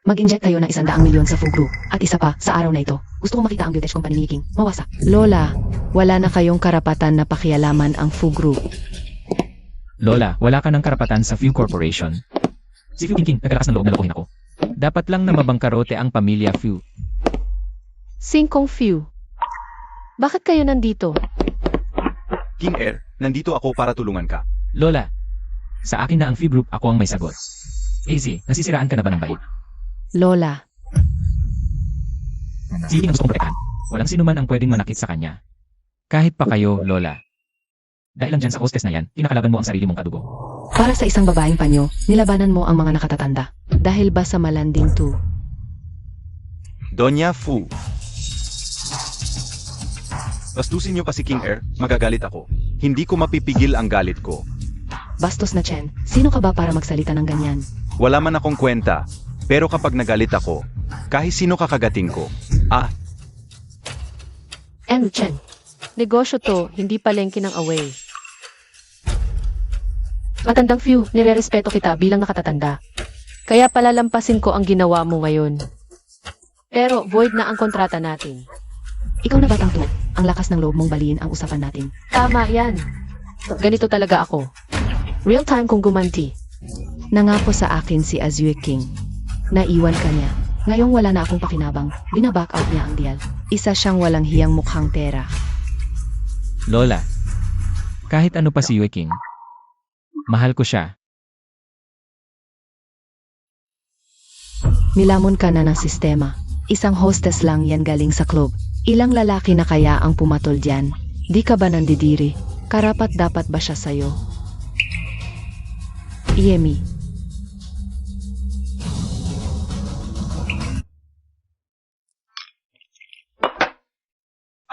Mag-inject kayo ng 100 milyon sa Fu Group. At isa pa, sa araw na ito, gusto kong makita ang Beautech Company ni King. Mawasak. Lola, wala na kayong karapatan na pakialaman ang Fu Group. Lola, wala ka ng karapatan sa Fu Corporation. Si Fu King, nagkalakas ng loob na lokohin ako. Dapat lang na mabangkarote ang pamilya Fu. Singkong Fu. Bakit kayo nandito? King Air, nandito ako para tulungan ka. Lola, sa akin na ang fee group, ako ang may sagot. Easy, nasisiraan ka na ba ng bait? Lola, Sige ang gusto kong protektahan. Walang sino man ang pwedeng manakit sa kanya. Kahit pa kayo, Lola. Dahil lang dyan sa hostess na yan, kinakalaban mo ang sarili mong kadugo. para sa isang babaeng panyo, nilabanan mo ang mga nakatatanda. Dahil ba sa malanding to? Doña Fu. Bastusin niyo pa si King Air, magagalit ako. Hindi ko mapipigil ang galit ko. Bastos na Chen, sino ka ba para magsalita ng ganyan? Wala man akong kwenta, pero kapag nagalit ako, kahit sino kakagating ko. Chen, negosyo to, hindi palengke ng away. Matandang few, nire-respeto kita bilang nakatatanda. Kaya palalampasin ko ang ginawa mo ngayon. Pero void na ang kontrata natin. Ikaw na batang to, ang lakas ng loob mong baliin ang usapan natin. Tama yan. Ganito talaga ako. Real time kung gumanti. Nangako sa akin si Azue King. Naiwan ka niya. Ngayong wala na akong pakinabang, binaback out niya ang deal. Isa siyang walang hiyang mukhang tera. Lola, kahit ano pa si Yue King, mahal ko siya. Nilamon ka na ng sistema. Isang hostess lang yan galing sa club. Ilang lalaki na kaya ang pumatol dyan? Di ka ba nandidiri? Karapat dapat ba siya sa'yo? Iemi,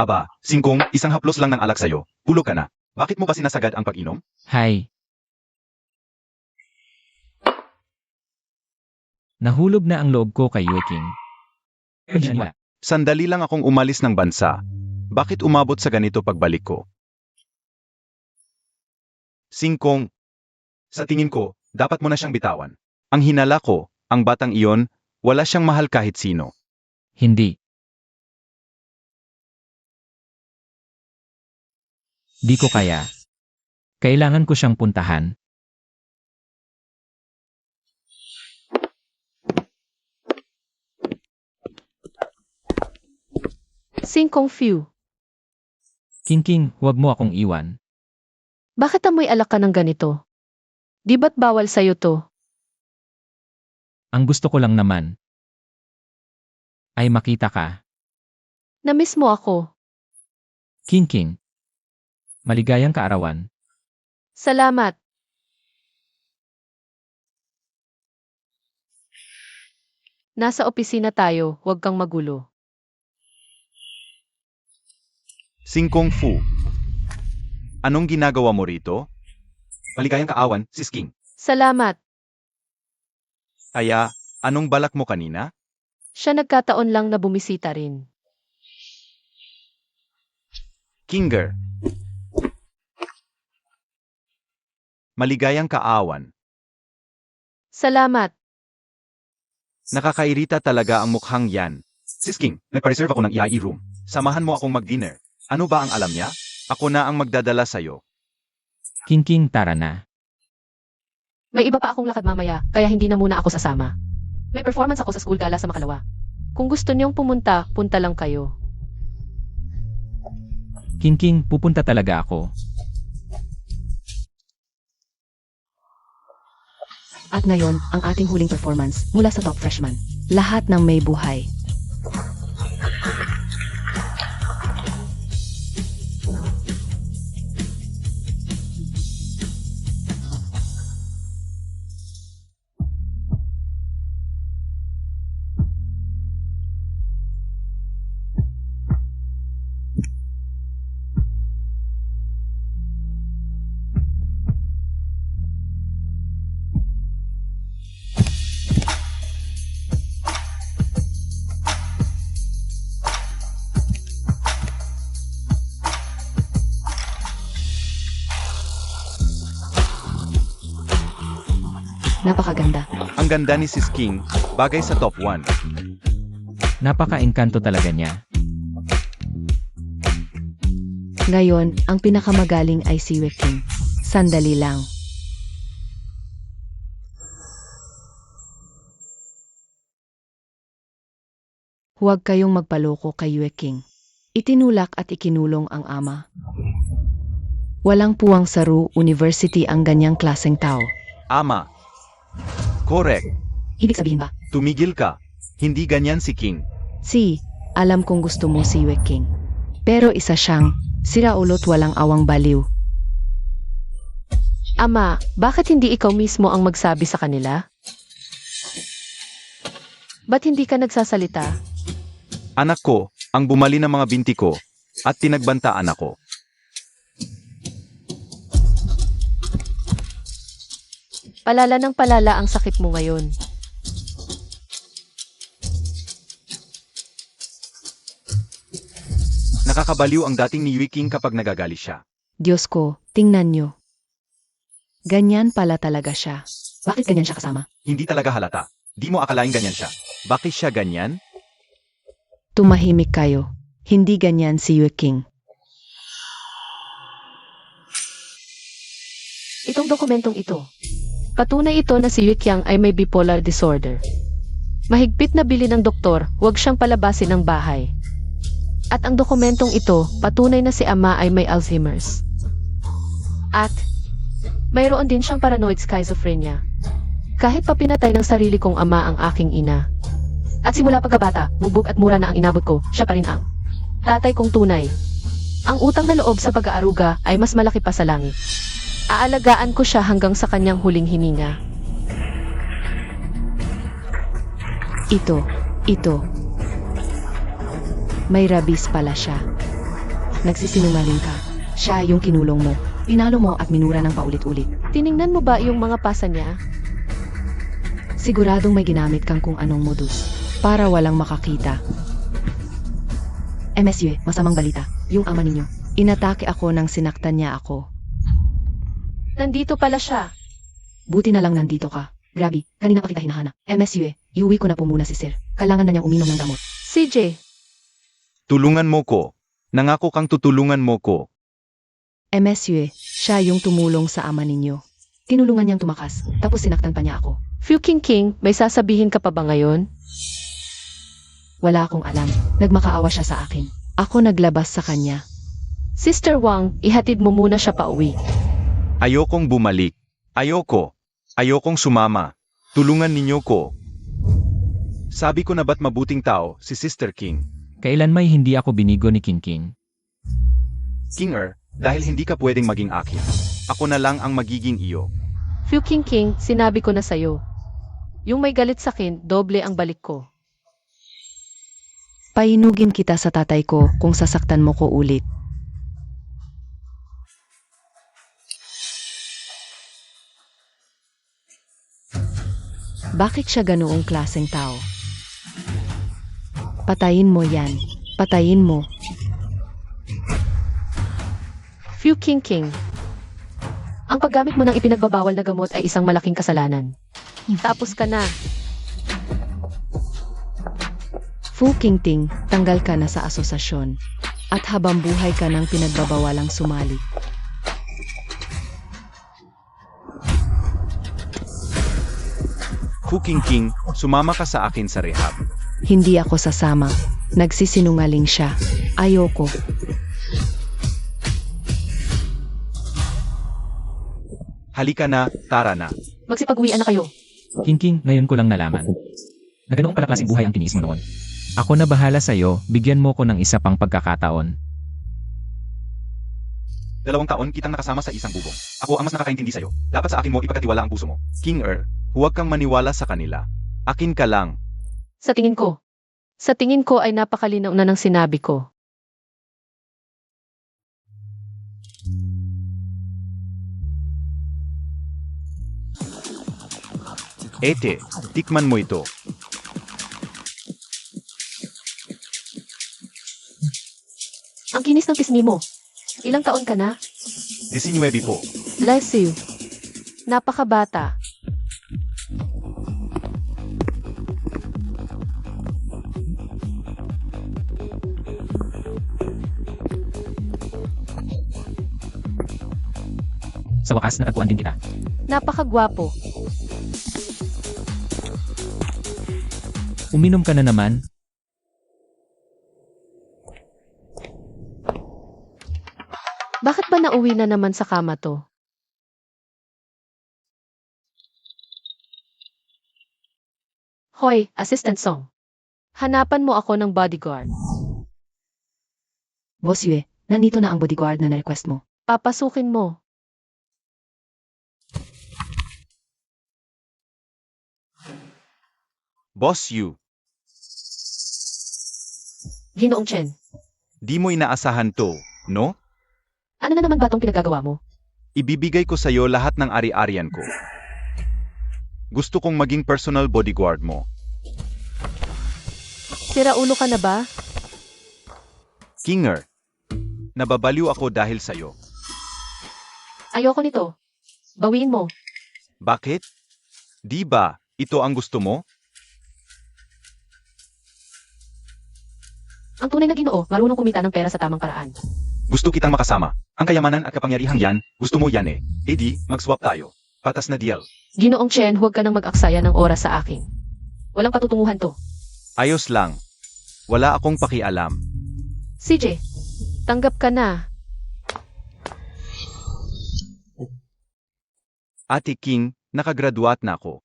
Aba, Singkong, isang haplos lang ng alak sa'yo. Hulog ka na. Bakit mo pa sinasagad ang pag-inom? Hi. Nahulog na ang loob ko kay Yue King. Pero hindi niya. Sandali lang akong umalis ng bansa. Bakit umabot sa ganito pagbalik ko? Singkong, sa tingin ko, dapat mo na siyang bitawan. Ang hinala ko, ang batang iyon, wala siyang mahal kahit sino. Hindi. Di ko kaya. Kailangan ko siyang puntahan. Singkong few. King, huwag mo akong iwan. Bakit amoy alak ka ng ganito? Di ba't bawal sa'yo to? Ang gusto ko lang naman ay makita ka. Namiss mo ako. King. Maligayang kaarawan. Salamat. Nasa opisina tayo, huwag kang magulo. Singkong Fu. Anong ginagawa mo rito? Maligayang kaawan, Sis King. Salamat. Kaya, anong balak mo kanina? Siya nagkataon lang na bumisita rin. Kinger. Maligayang kaawan. Salamat. Nakakairita talaga ang mukhang yan. Sis King, nagpa-reserve ako ng EIE room. Samahan mo akong mag-dinner. Ano ba ang alam niya? Ako na ang magdadala sa'yo. King, tara na. May iba pa akong lakad mamaya, kaya hindi na muna ako sasama. May performance ako sa school gala sa Makalawa. Kung gusto niyong pumunta, punta lang kayo. King, pupunta talaga ako. At ngayon, ang ating huling performance mula sa top freshman. Lahat ng may buhay. Napakaganda. Ang ganda ni Sis King, bagay sa top 1. Napaka-engkanto talaga niya. Ngayon, ang pinakamagaling ay si Yue King. Sandali lang. Huwag kayong magpaloko kay Yue King. Itinulak at ikinulong ang ama. Walang puwang saru university ang ganyang klaseng tao. Ama. Correct. Ibig sabihin ba? Tumigil ka. Hindi ganyan si King. Si, alam kong gusto mo si Yue King. Pero isa siyang, siraulot walang awang baliw. Ama, bakit hindi ikaw mismo ang magsabi sa kanila? Ba't hindi ka nagsasalita? Anak ko, ang bumali ng mga binti ko, at pinagbantaan ako. Palala ng palala ang sakit mo ngayon. Nakakabaliw ang dating ni Yue King kapag nagagali siya. Diyos ko, tingnan nyo. Ganyan pala talaga siya. Bakit ganyan siya kasama? Hindi talaga halata. Di mo akalain ganyan siya. Bakit siya ganyan? Tumahimik kayo. Hindi ganyan si Yue King. Itong dokumentong ito. Patunay ito na si Yue Qiang ay may bipolar disorder. Mahigpit na bili ng doktor, huwag siyang palabasin ng bahay. At ang dokumentong ito, patunay na si ama ay may Alzheimer's. At, mayroon din siyang paranoid schizophrenia. Kahit pa pinatay ng sarili kong ama ang aking ina. At simula pagkabata, bugbog at mura na ang inabot ko, siya pa rin ang tatay kong tunay. Ang utang na loob sa pag-aaruga ay mas malaki pa sa langit. Aalagaan ko siya hanggang sa kanyang huling hininga. Ito. May rabies pala siya. Nagsisinungaling ka. Siya yung kinulong mo. Pinalo mo at minura ng paulit-ulit. Tiningnan mo ba yung mga pasa niya? Siguradong may ginamit kang kung anong modus para walang makakita. MSU, masamang balita. Yung ama ninyo. Inatake ako nang sinaktan niya ako. Nandito pala siya. Buti na lang nandito ka. Grabe, kanina pa kita hinahanap. MSU, iuwi ko na po muna si Sir. Kailangan na niyang uminom ng gamot. CJ, Tulungan mo ko. Nangako kang tutulungan mo ko. MSU, siya yung tumulong sa ama ninyo. Tinulungan niyang tumakas, tapos sinaktan pa niya ako. Fu King, may sasabihin ka pa ba ngayon? Wala akong alam. Nagmakaawa siya sa akin. Ako naglabas sa kanya. Sister Wang, ihatid mo muna siya pa uwi. Ayokong bumalik. Ayokong sumama. Tulungan ninyo ko. Sabi ko na ba't mabuting tao si Sister King. Kailan may hindi ako binigo ni King King? Kinger, dahil hindi ka pwedeng maging akin. Ako na lang ang magiging iyo. Fu King, sinabi ko na sa'yo. Yung may galit sa'kin, doble ang balik ko. Painugin kita sa tatay ko kung sasaktan mo ko ulit. Bakit siya ganoong klaseng tao? Patayin mo yan. Patayin mo. Fu King. Ang paggamit mo ng ipinagbabawal na gamot ay isang malaking kasalanan. Tapos ka na. Fu Qingting, tanggal ka na sa asosasyon. At habang buhay ka ng pinagbabawalang sumali. Fu King, sumama ka sa akin sa rehab. Hindi ako sasama. Nagsisinungaling siya. Ayoko. Halika na, tara na. Magsipag-uwian na kayo. King, ngayon ko lang nalaman. Na ganoong pala klaseng buhay ang tiniis mo noon. Ako na bahala sa'yo, bigyan mo ko ng isa pang pagkakataon. 2 taon kitang nakasama sa isang bubong. Ako ang mas nakakaintindi sa'yo. Dapat sa akin mo ipagkatiwala ang puso mo. Kinger, huwag kang maniwala sa kanila. Akin ka lang. Sa tingin ko ay napakalinaw na ng sinabi ko. Ete, tikman mo ito. Ang kinis ng pisngi mo. Ilang taon ka na? 19 po. Bless you. Napakabata. Sa wakas, natagpuan din kita. Napakagwapo. Uminom ka na naman. Bakit ba nauwi na naman sa kama to? Hoy, Assistant Song. Hanapan mo ako ng bodyguard. Boss Yue, nandito na ang bodyguard na na-request mo. Papasukin mo. Boss Yu, Ginoong Chen. di mo inaasahan to, no? Ano na naman ba tong pinagagawa mo? Ibibigay ko sa'yo lahat ng ari-arian ko. Gusto kong maging personal bodyguard mo. Sira ulo ka na ba? Kinger, nababaliw ako dahil sa'yo. Ayoko nito. Bawiin mo. Bakit? Di ba, ito ang gusto mo? Ang tunay na Ginoo, marunong kumita ng pera sa tamang paraan. Gusto kitang makasama. Ang kayamanan at kapangyarihang yan, gusto mo yan eh. E di, mag-swap tayo. Patas na deal. Ginoong Chen, huwag ka nang mag-aksaya ng oras sa akin. Walang patutunguhan to. Ayos lang. Wala akong pakialam. CJ, tanggap ka na. Ate King, nakagraduate na ako.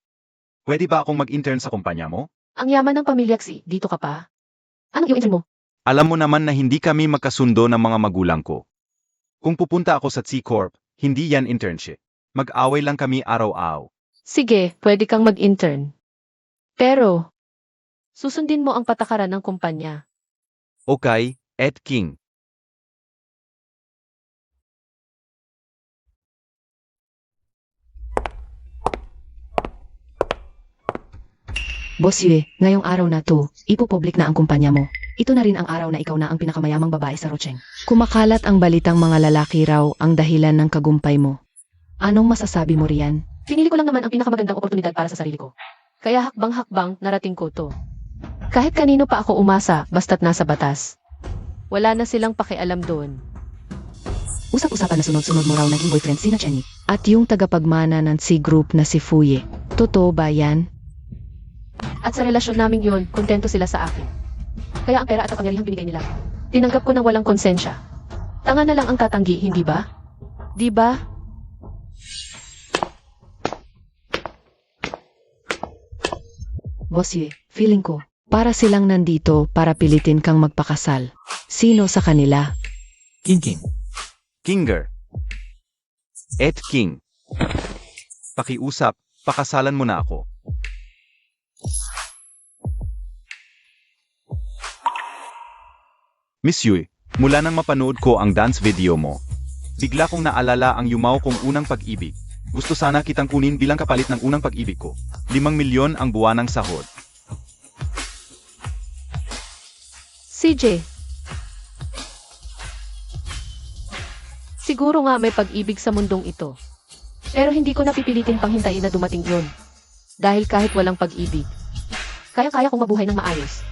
Pwede ba akong mag-intern sa kumpanya mo? Ang yaman ng pamilya Xi, dito ka pa? Anong i-intern mo? Alam mo naman na hindi kami magkasundo ng mga magulang ko. Kung pupunta ako sa C-Corp, hindi yan internship. Mag-away lang kami araw-araw. Sige, pwede kang mag-intern. Pero, susundin mo ang patakaran ng kumpanya. Okay, Ed King. Boss Yue, ngayong araw na to, ipopublic na ang kumpanya mo. Ito na rin ang araw na ikaw na ang pinakamayamang babae sa Rocheng. Kumakalat ang balitang mga lalaki raw ang dahilan ng kagumpay mo. Anong masasabi mo riyan? Pinili ko lang naman ang pinakamagandang oportunidad para sa sarili ko. Kaya hakbang-hakbang narating ko to. Kahit kanino pa ako umasa, basta't nasa batas. Wala na silang pakialam doon. Usap-usapan na sunod-sunod mo raw naging boyfriend si na Chenny. At yung tagapagmana ng C-Group na si Fuye. Totoo ba yan? At sa relasyon naming yun, kontento sila sa akin. Kaya ang pera at kapangyarihang binigay nila. Tinanggap ko ng walang konsensya. Tanga na lang ang tatanggi, hindi ba? Di ba? Boss Yue, feeling ko, para silang nandito para pilitin kang magpakasal. Sino sa kanila? King King. Kinger. Ed King. Pakiusap, pakasalan mo na ako. Miss Yui, mula nang mapanood ko ang dance video mo, bigla kong naalala ang yumaw kong unang pag-ibig. Gusto sana kitang kunin bilang kapalit ng unang pag-ibig ko. 5 milyon ang buwanang sahod. CJ. Siguro nga may pag-ibig sa mundong ito. Pero hindi ko napipilitin pang hintayin na dumating yun. Dahil kahit walang pag-ibig, kaya-kaya kong mabuhay ng maayos.